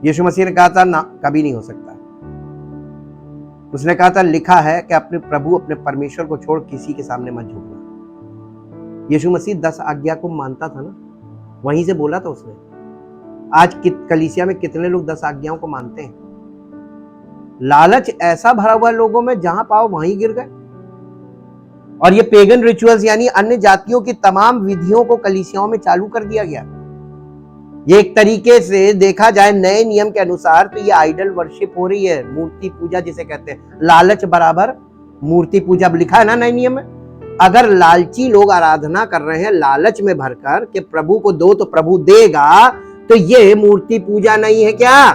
यीशु मसीह ने कहा था ना, कभी नहीं हो सकता। उसने कहा था, लिखा है कि अपने प्रभु, अपने परमेश्वर को छोड़ किसी के सामने मत झुकना। यीशु मसीह 10 आज्ञा को मानता था ना, वहीं से बोला था उसने। आज कलीसिया में कितने लोग 10 आज्ञाओं को मानते हैं? लालच ऐसा भरा हुआ लोगों में, जहां पाओ वहीं गिर गए। और ये पेगन रिचुअल्स यानी अन्य जातियों की तमाम विधियों को कलीसियाओं में चालू कर दिया गया। ये एक तरीके से देखा जाए नए नियम के अनुसार तो ये आइडल वर्शिप हो रही है, मूर्ति पूजा जिसे कहते हैं। लालच बराबर मूर्ति पूजा लिखा है ना नए नियम में। अगर लालची लोग आराधना कर रहे हैं लालच में भरकर कि प्रभु को दो तो प्रभु देगा, तो ये मूर्ति पूजा नहीं है क्या?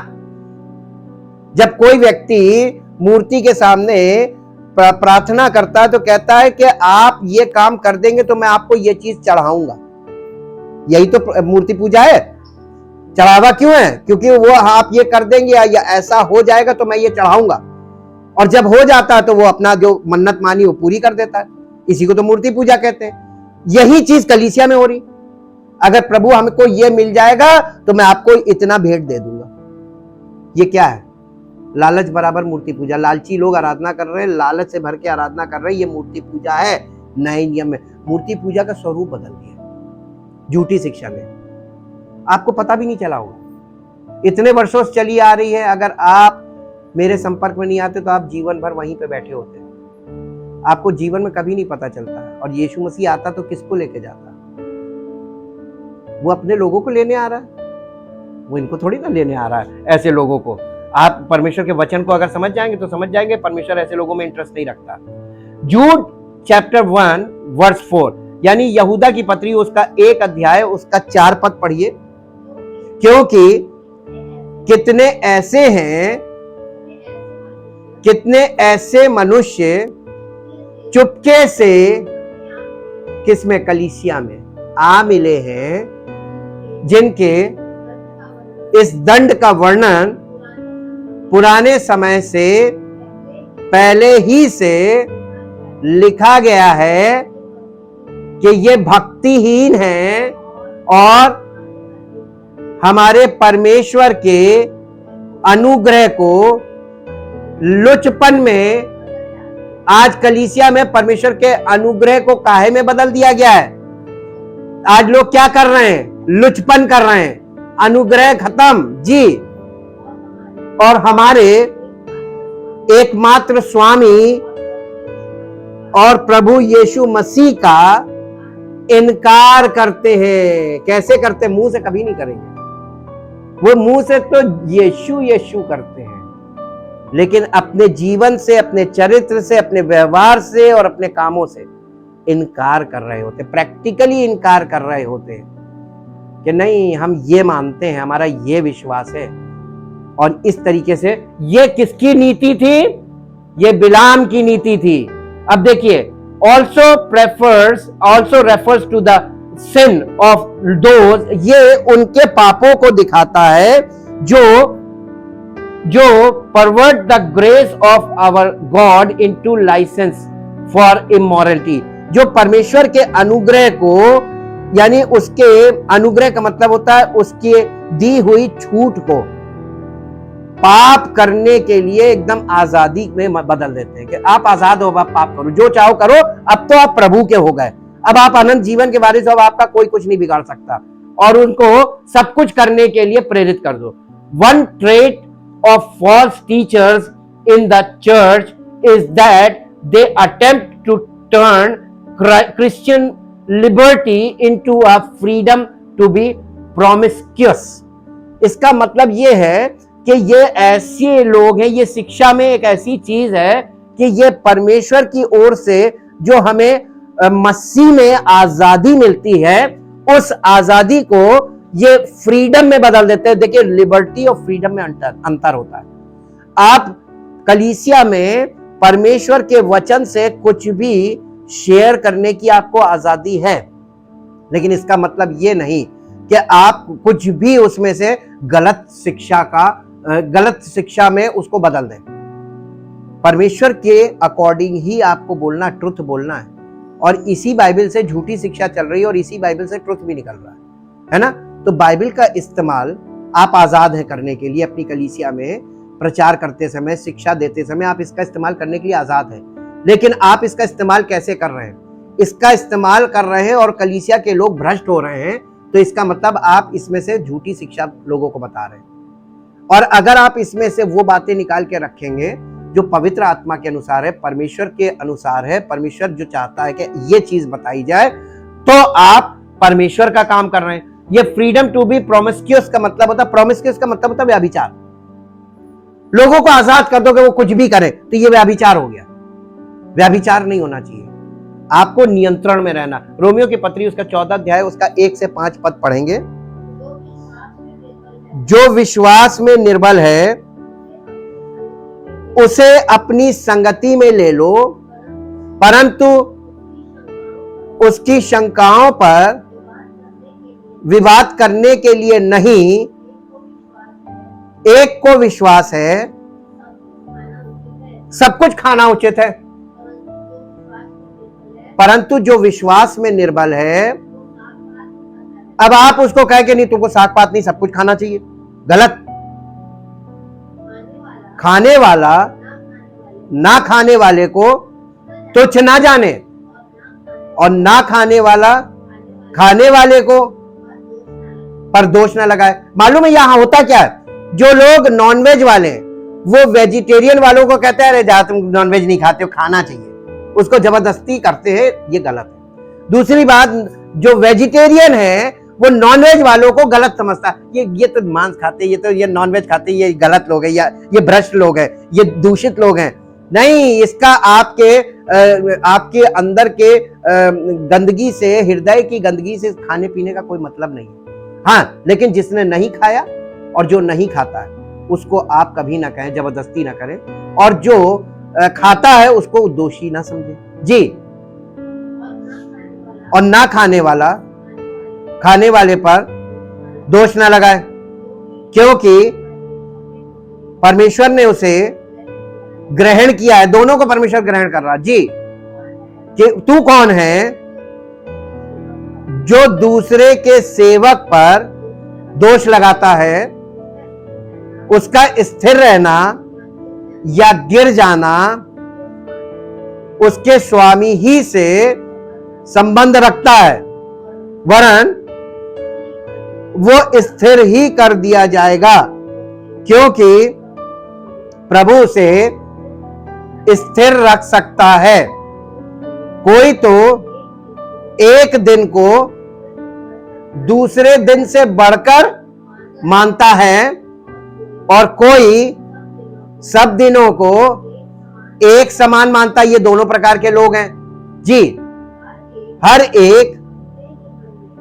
जब कोई व्यक्ति मूर्ति के सामने प्रार्थना करता है तो कहता है कि आप ये काम कर देंगे तो मैं आपको ये चीज चढ़ाऊंगा। यही तो मूर्ति पूजा है। चढ़ावा क्यों है? क्योंकि वो आप ये कर देंगे या ऐसा हो जाएगा तो मैं ये चढ़ाऊंगा। और जब हो जाता है तो वो अपना जो मन्नत मानी वो पूरी कर देता है। इसी को तो मूर्ति पूजा कहते हैं। यही चीज कलीसिया में हो रही। अगर प्रभु हमको ये मिल जाएगा तो मैं आपको इतना भेंट दे दूंगा। ये क्या है? लालच बराबर मूर्ति पूजा। लालची लोग आराधना कर रहे हैं, लालच से भर के आराधना कर रहे हैं। ये मूर्ति पूजा है नए नियम में। मूर्ति पूजा का स्वरूप बदल दिया झूठी शिक्षा ने। आपको पता भी नहीं चला होगा। इतने वर्षों से चली आ रही है। अगर आप मेरे संपर्क में नहीं आते तो आप जीवन भर वहीं पे बैठे होते। आपको जीवन में कभी नहीं पता चलता है। और यीशु मसीह आता तो किसको लेके जाता? वो अपने लोगों को लेने आ रहा है, वो इनको थोड़ी ना लेने आ रहा है। ऐसे लोगों को आप परमेश्वर के वचन को अगर समझ जाएंगे तो समझ जाएंगे परमेश्वर ऐसे लोगों में इंटरेस्ट नहीं रखता। जूड चैप्टर 1 वर्स 4 यानी यहूदा की पत्री उसका 1 अध्याय उसका 4 पद पढ़िए। क्योंकि कितने ऐसे मनुष्य चुपके से किसमें? कलीसिया में आ मिले हैं, जिनके इस दंड का वर्णन पुराने समय से पहले ही से लिखा गया है कि ये भक्तिहीन हैं और हमारे परमेश्वर के अनुग्रह को लुचपन में, आज कलीसिया में परमेश्वर के अनुग्रह को काहे में बदल दिया गया है। आज लोग क्या कर रहे हैं? लुचपन कर रहे हैं। अनुग्रह खत्म जी। और हमारे एकमात्र स्वामी और प्रभु यीशु मसीह का इनकार करते हैं। कैसे करते? मुंह से कभी नहीं करेंगे। वो मुंह से तो यीशु यीशु करते हैं, लेकिन अपने जीवन से, अपने चरित्र से, अपने व्यवहार से और अपने कामों से इनकार कर रहे होते, प्रैक्टिकली इनकार कर रहे होते हैं कि नहीं हम ये मानते हैं, हमारा ये विश्वास है। और इस तरीके से ये किसकी नीति थी? ये बिलाम की नीति थी। अब देखिए, also refers to the sin of those, ये उनके पापों को दिखाता है जो pervert the grace of our God into license for immorality, जो परमेश्वर के अनुग्रह को, यानी उसके अनुग्रह का मतलब होता है उसकी दी हुई छूट को पाप करने के लिए एकदम आजादी में बदल देते हैं कि आप आजाद हो, आप पाप करो, जो चाहो करो, अब तो आप प्रभु के हो गए, अब आप अनंत जीवन के वारिस हो, अब आपका कोई कुछ नहीं बिगाड़ सकता, और उनको सब कुछ करने के लिए प्रेरित कर दो। One trait of false teachers in the church is that they attempt to turn Christian liberty into a freedom to be promiscuous. इसका मतलब ये है कि ये ऐसे लोग हैं, ये शिक्षा में एक ऐसी चीज है कि ये परमेश्वर की ओर से जो हमें मसीह में आजादी मिलती है, उस आजादी को ये फ्रीडम में बदल देते हैं। देखिए, लिबर्टी और फ्रीडम में अंतर होता है। आप कलीसिया में परमेश्वर के वचन से कुछ भी शेयर करने की आपको आजादी है, लेकिन इसका मतलब ये नहीं कि आप कुछ भी उसमें से गलत शिक्षा में उसको बदल दें। परमेश्वर के अकॉर्डिंग ही आपको बोलना, ट्रुथ बोलना है। और इसी बाइबल से झूठी शिक्षा चल रही है और इसी बाइबल से ट्रुथ भी निकल रहा है ना। तो बाइबल का इस्तेमाल आप आजाद हैं करने के लिए, अपनी कलीसिया में प्रचार करते समय, शिक्षा देते समय आप इसका इस्तेमाल करने के लिए आजाद हैं। लेकिन आप इसका इस्तेमाल कैसे कर रहे हैं? इसका इस्तेमाल कर रहे हैं और कलीसिया के लोग भ्रष्ट हो रहे हैं तो इसका मतलब आप इसमें से झूठी शिक्षा लोगों को बता रहे हैं। और अगर आप इसमें से वो बातें निकाल के रखेंगे जो पवित्र आत्मा के अनुसार है, परमेश्वर के अनुसार है, परमेश्वर जो चाहता है कि ये चीज बताई जाए, तो आप परमेश्वर का काम कर रहे हैं। ये फ्रीडम टू बी प्रोमिस्क्यूअस का मतलब होता है, प्रोमिस्क्यूअस का मतलब होता है व्याभिचार। लोगों को आजाद कर दो कि वो कुछ भी करे, तो ये व्याभिचार हो गया। व्याभिचार नहीं होना चाहिए, आपको नियंत्रण में रहना। रोमियो की पत्री उसका 14 अध्याय उसका 1 से 5 पद पढ़ेंगे। जो विश्वास में निर्बल है उसे अपनी संगति में ले लो, परंतु उसकी शंकाओं पर विवाद करने के लिए नहीं। एक को विश्वास है, सब कुछ खाना उचित है, परंतु जो विश्वास में निर्बल है, अब आप उसको कह के नहीं तुमको साग पात नहीं सब कुछ खाना चाहिए, गलत। खाने वाला ना खाने वाले को तुच्छ ना जाने, और ना खाने वाला खाने वाले को पर दोष ना लगाए। मालूम है यहां होता क्या है? जो लोग नॉनवेज वाले वो वेजिटेरियन वालों को कहते हैं अरे जा तुम नॉनवेज नहीं खाते हो, खाना चाहिए, उसको जबरदस्ती करते हैं, ये गलत है। दूसरी बात, जो वेजिटेरियन है वो नॉनवेज वालों को गलत समझता है, ये तो मांस खाते, ये नॉनवेज खाते, ये गलत लोग हैं, या ये भ्रष्ट लोग हैं, ये दूषित लोग हैं। नहीं, इसका आपके अंदर के गंदगी से, हृदय की गंदगी से खाने पीने का कोई मतलब नहीं है। हाँ, लेकिन जिसने नहीं खाया और जो नहीं खाता है उसको आप कभी ना कहें, जबरदस्ती ना करें, और जो खाता है उसको दोषी ना समझे जी। और ना खाने वाला खाने वाले पर दोष ना लगाए, क्योंकि परमेश्वर ने उसे ग्रहण किया है। दोनों को परमेश्वर ग्रहण कर रहा जी। कि तू कौन है जो दूसरे के सेवक पर दोष लगाता है? उसका स्थिर रहना या गिर जाना उसके स्वामी ही से संबंध रखता है, वरन वो स्थिर ही कर दिया जाएगा, क्योंकि प्रभु उसे स्थिर रख सकता है। कोई तो एक दिन को दूसरे दिन से बढ़कर मानता है, और कोई सब दिनों को एक समान मानता है। ये दोनों प्रकार के लोग हैं जी। हर एक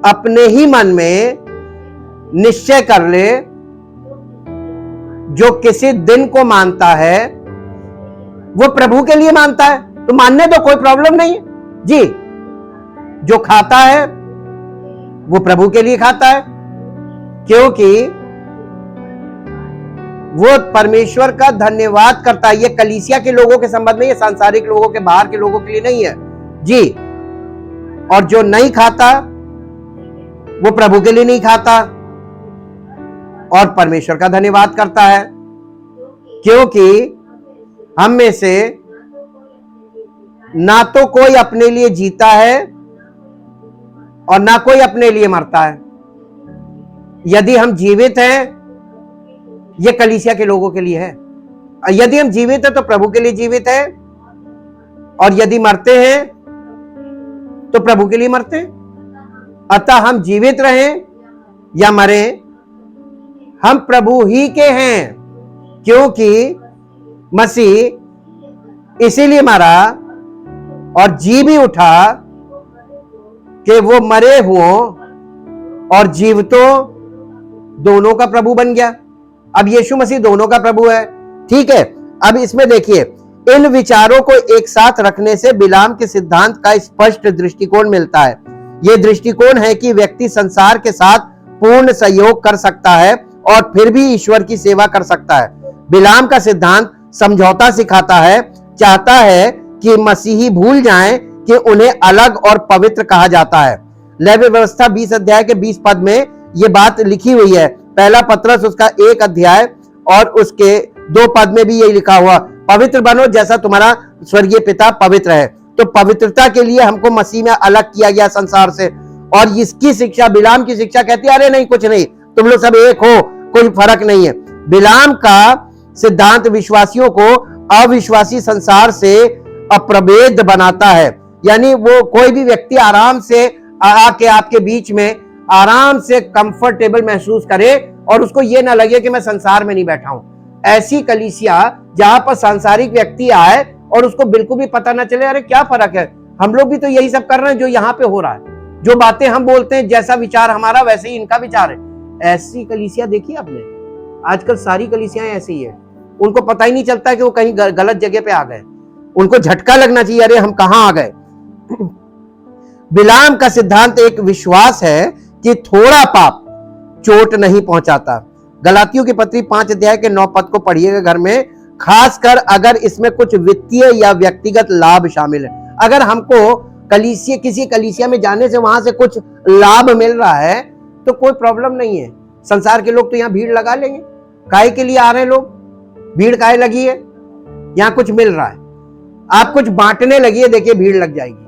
अपने ही मन में निश्चय कर ले, जो किसी दिन को मानता है वो प्रभु के लिए मानता है, तो मानने दो, कोई प्रॉब्लम नहीं है जी। जो खाता है वो प्रभु के लिए खाता है, क्योंकि वो परमेश्वर का धन्यवाद करता है। ये कलीसिया के लोगों के संबंध में, ये सांसारिक लोगों के, बाहर के लोगों के लिए नहीं है जी। और जो नहीं खाता वो प्रभु के लिए नहीं खाता और परमेश्वर का धन्यवाद करता है, क्योंकि हम में से ना तो कोई अपने लिए जीता है और ना कोई अपने लिए मरता है। यदि हम जीवित हैं, ये कलीसिया के लोगों के लिए है। यदि हम जीवित हैं तो प्रभु के लिए जीवित है, और यदि मरते हैं तो प्रभु के लिए मरते हैं। अतः हम जीवित रहें या मरें, हम प्रभु ही के हैं, क्योंकि मसीह इसीलिए मरा और जी भी उठा कि वो मरे हुओं और जीवितों दोनों का प्रभु बन गया। अब यीशु मसीह दोनों का प्रभु है, ठीक है। अब इसमें देखिए, इन विचारों को एक साथ रखने से बिलाम के सिद्धांत का स्पष्ट दृष्टिकोण मिलता है। यह दृष्टिकोण है कि व्यक्ति संसार के साथ पूर्ण सहयोग कर सकता है और फिर भी ईश्वर की सेवा कर सकता है। बिलाम का सिद्धांत समझौता सिखाता है, चाहता है कि मसीही भूल जाएं कि उन्हें अलग और पवित्र कहा जाता है। लेवी व्यवस्था 20 अध्याय के 20 पद में यह बात लिखी हुई है। पहला पत्रस उसका 1 अध्याय और उसके 2 पद में भी यही लिखा हुआ, पवित्र बनो जैसा तुम्हारा स्वर्गीय पिता पवित्र है। तो पवित्रता के लिए हमको मसीह में अलग किया गया संसार से, और इसकी शिक्षा, बिलाम की शिक्षा कहती है अरे नहीं कुछ नहीं, तुम लोग सब एक हो, कोई फर्क नहीं है। बिलाम का सिद्धांत विश्वासियों को अविश्वासी संसार से अप्रभेद बनाता है, यानी वो कोई भी व्यक्ति आराम से आके आपके बीच में आराम से कंफर्टेबल महसूस करे और उसको ये ना लगे कि मैं संसार में नहीं बैठा हूं। ऐसी कलीसिया जहां पर सांसारिक व्यक्ति आए और उसको बिल्कुल भी पता ना चले अरे क्या फर्क है, हम लोग भी तो यही सब कर रहे हैं जो यहाँ पे हो रहा है, जो बातें हम बोलते हैं, जैसा विचार हमारा वैसे ही इनका विचार है। ऐसी कलीसिया देखी आपने? आजकल सारी कलीसियाएं ऐसी ही है, उनको पता ही नहीं चलता कि वो कहीं गलत जगह पे आ गए, उनको झटका लगना चाहिए अरे हम कहां आ गए। बिलाम का सिद्धांत एक विश्वास है कि थोड़ा पाप चोट नहीं पहुंचाता। गलातियों की पत्री 5 अध्याय के 9 पद को पढ़िएगा घर में, खासकर अगर इसमें कुछ वित्तीय या व्यक्तिगत लाभ शामिल है। अगर हमको कलीसिया, किसी कलीसिया में जाने से वहां से कुछ लाभ मिल रहा है तो कोई प्रॉब्लम नहीं है। संसार के लोग तो यहाँ भीड़ लगा लेंगे, काहे के लिए आ रहे हैं लोग, भीड़ काहे लगी है, यहाँ कुछ मिल रहा है, आप कुछ बांटने लगिए, देखिए भीड़ लग जाएगी।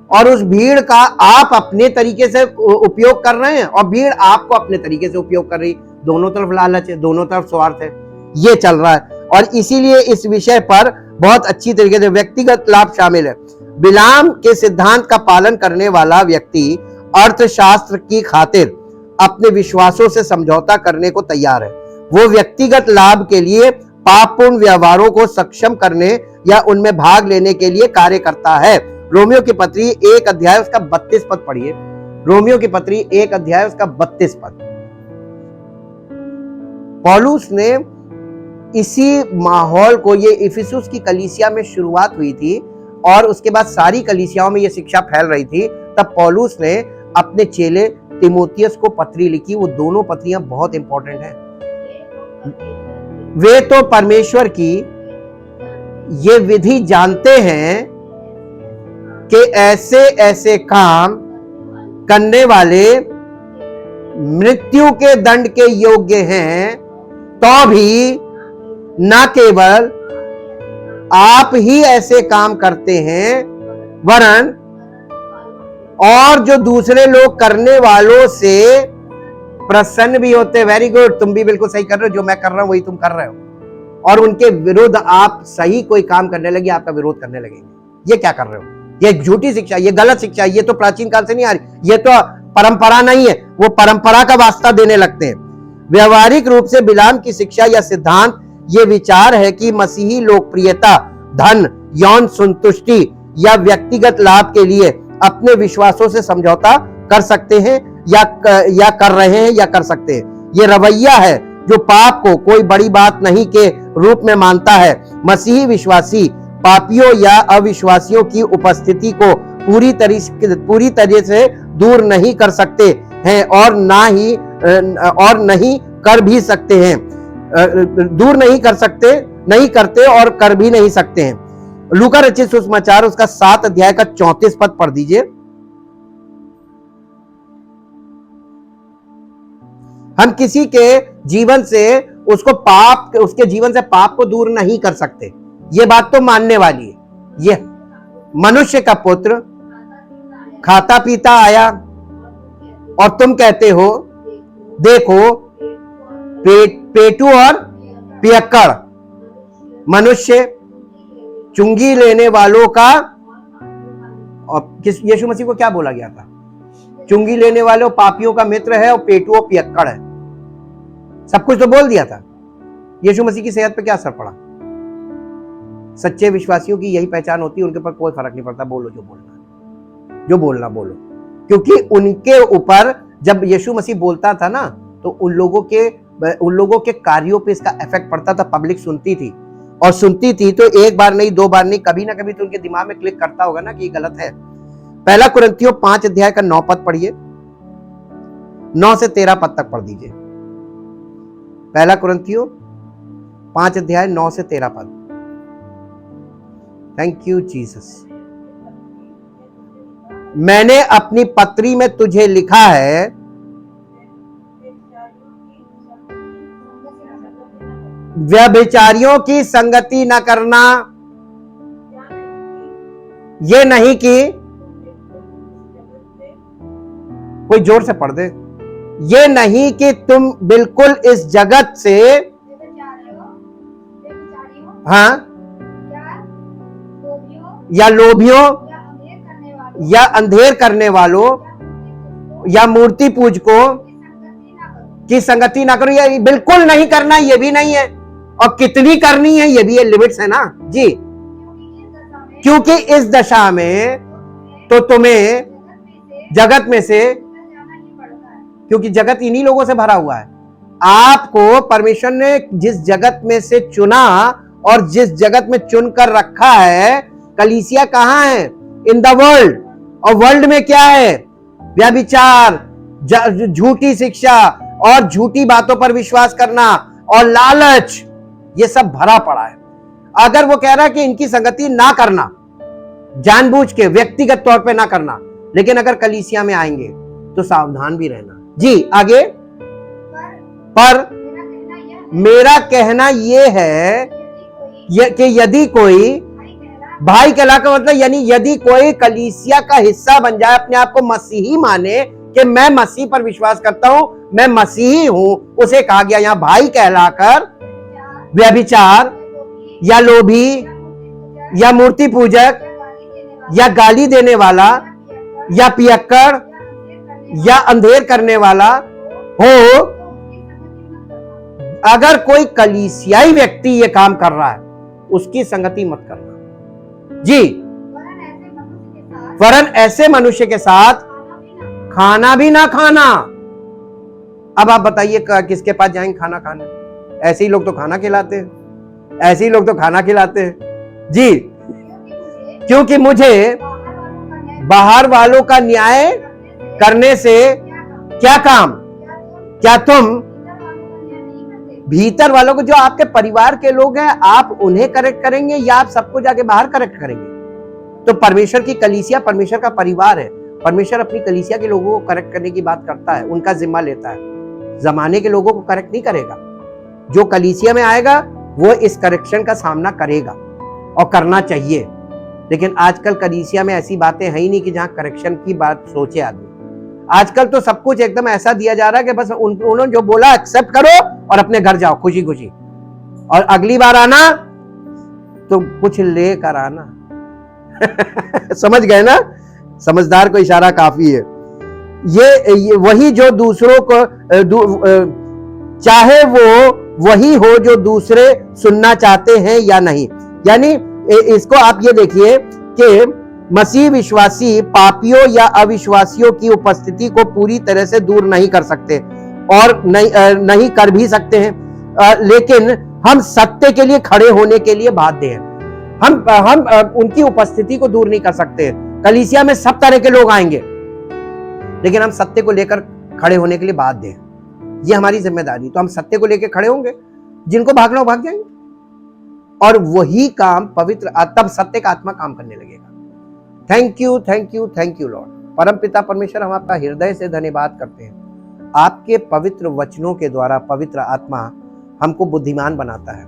और उस भीड़ का आप अपने तरीके से उपयोग कर रहे हैं और भीड़ आपको अपने तरीके से उपयोग कर रही, दोनों तरफ लालच है, दोनों तरफ स्वार्थ है, ये चल रहा है। और इसीलिए इस विषय पर बहुत अच्छी तरीके से व्यक्तिगत लाभ शामिल है। बिलाम के सिद्धांत का पालन करने वाला व्यक्ति अर्थशास्त्र की खातिर अपने विश्वासों से समझौता करने को तैयार है। वो व्यक्तिगत लाभ के लिए पापपूर्ण व्यवहारों को सक्षम करने या उनमें भाग लेने के लिए कार्य करता है। रोमियो की पत्री 1 अध्याय उसका 32 पद पढ़िए। रोमियो की पत्री 1 अध्याय उसका 32 पद। पौलुस ने इसी माहौल को, ये इफिसुस की कलीसिया में शुरुआत हुई थी और उसके बाद सारी कलीसियाओं में ये शिक्षा फैल रही थी, तब पौलुस ने अपने चेले तिमोथियस को पत्री लिखी। वो दोनों पत्रियां बहुत इंपॉर्टेंट हैं। वे तो परमेश्वर की ये विधि जानते हैं कि ऐसे ऐसे काम करने वाले मृत्यु के दंड के योग्य हैं, तो भी न केवल आप ही ऐसे काम करते हैं वरन और जो दूसरे लोग करने वालों से प्रसन्न भी होते। वेरी गुड, तुम भी बिल्कुल सही कर रहे हो, जो मैं कर रहा हूं वही तुम कर रहे हो। और उनके विरुद्ध आप सही कोई काम करने लगे, आपका विरोध करने लगेंगे। ये क्या कर रहे हो, ये झूठी शिक्षा, ये गलत शिक्षा, ये तो प्राचीन काल से नहीं आ रही, ये तो परंपरा नहीं है, वो परंपरा का वास्ता देने लगते हैं। व्यवहारिक रूप से बिलाम की शिक्षा या सिद्धांत ये विचार है कि मसीही लोकप्रियता, धन, यौन संतुष्टि या व्यक्तिगत लाभ के लिए अपने विश्वासों से समझौता कर सकते हैं या कर रहे हैं या कर सकते हैं। ये रवैया है जो पाप को कोई बड़ी बात नहीं के रूप में मानता है। मसीही विश्वासी पापियों या अविश्वासियों की उपस्थिति को पूरी तरह से दूर नहीं कर सकते हैं और नहीं कर भी सकते हैं। दूर नहीं कर सकते, नहीं करते और कर भी नहीं सकते हैं। लूका रचित सुसमाचार उसका 7 अध्याय का 34 पद पढ़ दीजिए। हम किसी के जीवन से उसके जीवन से पाप को दूर नहीं कर सकते, ये बात तो मानने वाली है। ये मनुष्य का पुत्र खाता पीता आया और तुम कहते हो देखो पेटू और पियक्कड़, मनुष्य चुंगी लेने वालों का, और यीशु मसीह को क्या बोला गया था? चुंगी लेने वालों पापियों का मित्र है और पेटू और पियक्कड़ है। सब कुछ तो बोल दिया था। यीशु मसीह की सेहत पे क्या असर पड़ा? सच्चे विश्वासियों की यही पहचान होती है, उनके ऊपर कोई फर्क नहीं पड़ता, बोलो जो बोलना, जो बोलना बोलो, क्योंकि उनके ऊपर जब यीशु मसीह बोलता था ना, तो उन लोगों के कार्यों पे इसका इफेक्ट पड़ता था। पब्लिक सुनती थी और सुनती थी तो एक बार नहीं, 2 बार नहीं, कभी ना कभी तो उनके दिमाग में क्लिक करता होगा ना कि ये गलत है। पहला कुरिन्थियों 5 अध्याय का 9 पद पढ़िए, 9 से 13 पद तक पढ़ दीजिए। पहला कुरिन्थियों 5 अध्याय 9 से 13 पद। Thank you Jesus. मैंने अपनी पत्री में तुझे लिखा है व्यभिचारियों की संगति न करना, ये नहीं कि कोई जोर से पढ़ दे। ये नहीं कि तुम बिल्कुल इस जगत से, हाँ, या लोभियों या अंधेर करने वालों या मूर्ति पूजकों की संगति ना करो। ये बिल्कुल नहीं करना, ये भी नहीं है, और कितनी करनी है ये भी है, लिमिट्स है ना जी। क्योंकि इस दशा में तो तुम्हें जगत में से, क्योंकि जगत इन्हीं लोगों से भरा हुआ है। आपको परमेश्वर ने जिस जगत में से चुना और जिस जगत में चुनकर रखा है, कलीसिया कहाँ है? In the world. और वर्ल्ड में क्या है? व्यभिचार, झूठी शिक्षा और झूठी बातों पर विश्वास करना और लालच, ये सब भरा पड़ा है। अगर वो कह रहा है कि इनकी संगति ना करना, जानबूझ के व्यक्तिगत तौर पे ना करना, लेकिन अगर कलीसिया में आएंगे तो सावधान भी रहना जी। आगे, पर मेरा कहना यह है कि यदि कोई भाई कहला का मतलब, यानी यदि कोई कलीसिया का हिस्सा बन जाए, अपने आप को मसीही माने कि मैं मसीह पर विश्वास करता हूं, मैं मसीही हूं, उसे कहा गया यहां भाई कहलाकर व्यभिचार या लोभी या मूर्ति पूजक या गाली देने वाला या पियक्कड़ या अंधेर करने वाला हो। अगर कोई कलीसियाई व्यक्ति ये काम कर रहा है, उसकी संगति मत करना जी। वरन ऐसे मनुष्य के साथ खाना भी ना खाना। अब आप बताइए किसके पास जाएंगे खाना खाने? ऐसे ही लोग तो खाना खिलाते हैं, ऐसे ही लोग तो खाना खिलाते हैं जी। क्योंकि मुझे बाहर वालों का न्याय करने से क्या काम? क्या तुम भीतर वालों को, जो आपके परिवार के लोग हैं, आप उन्हें करेक्ट करेंगे या आप सबको जाके बाहर करेक्ट करेंगे? तो परमेश्वर की कलीसिया परमेश्वर का परिवार है। परमेश्वर अपनी कलीसिया के लोगों को करेक्ट करने की बात करता है, उनका जिम्मा लेता है। जमाने के लोगों को करेक्ट नहीं करेगा। जो कलीसिया में आएगा वो इस करेक्शन का सामना करेगा और करना चाहिए। लेकिन आजकल कलीसिया में ऐसी बातें है ही नहीं कि जहां करेक्शन की बात सोचे आदमी। आजकल तो सब कुछ एकदम ऐसा दिया जा रहा है कि बस उन्होंने जो बोला एक्सेप्ट करो और अपने घर जाओ खुशी खुशी, और अगली बार आना तो कुछ लेकर आना। समझ गए ना? समझदार को इशारा काफी है। ये वही जो दूसरों को चाहे वो वही हो जो दूसरे सुनना चाहते हैं या नहीं। यानी इसको आप ये देखिए कि मसीह विश्वासी पापियों या अविश्वासियों की उपस्थिति को पूरी तरह से दूर नहीं कर सकते और नहीं कर भी सकते हैं, लेकिन हम सत्य के लिए खड़े होने के लिए बाध्य हैं। हम उनकी उपस्थिति को दूर नहीं कर सकते। कलीसिया में सब तरह के लोग आएंगे, लेकिन हम सत्य को लेकर खड़े होने के लिए बाध्य हैं। ये हमारी जिम्मेदारी। तो हम सत्य को लेकर खड़े होंगे, जिनको भागना हो भाग जाएंगे, और वही काम पवित्र, तब सत्य का आत्मा काम करने लगेगा। Thank you, thank you, thank you Lord. परम पिता परमेश्वर, हम आपका हृदय से धन्यवाद करते हैं। आपके पवित्र वचनों के द्वारा पवित्र आत्मा हमको बुद्धिमान बनाता है,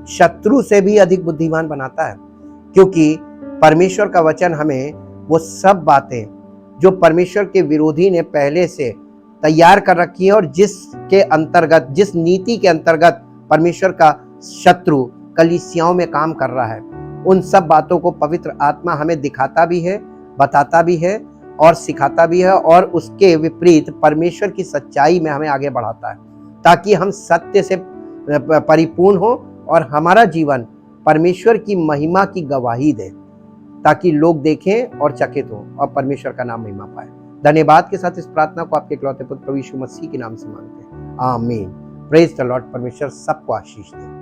शत्रु से भी अधिक बुद्धिमान बनाता है, क्योंकि परमेश्वर का वचन हमें वो सब बातें जो परमेश्वर के विरोधी ने पहले से तैयार कर रखी है और जिसके अंतर्गत, जिस नीति के अंतर्गत परमेश्वर का शत्रु कलीसियाओं में काम कर रहा है, उन सब बातों को पवित्र आत्मा हमें दिखाता भी है, बताता भी है और सिखाता भी है, और उसके विपरीत परमेश्वर की सच्चाई में हमें आगे बढ़ाता है, ताकि हम सत्य से परिपूर्ण हो और हमारा जीवन परमेश्वर की महिमा की गवाही दे, ताकि लोग देखें और चकित हो और परमेश्वर का नाम महिमा पाए। धन्यवाद के साथ इस प्रार्थना को आपके इकलौते पुत्र प्रभु यीशु मसीह के नाम से मांगते हैं, आमीन। Praise the Lord. परमेश्वर सबको आशीष दे।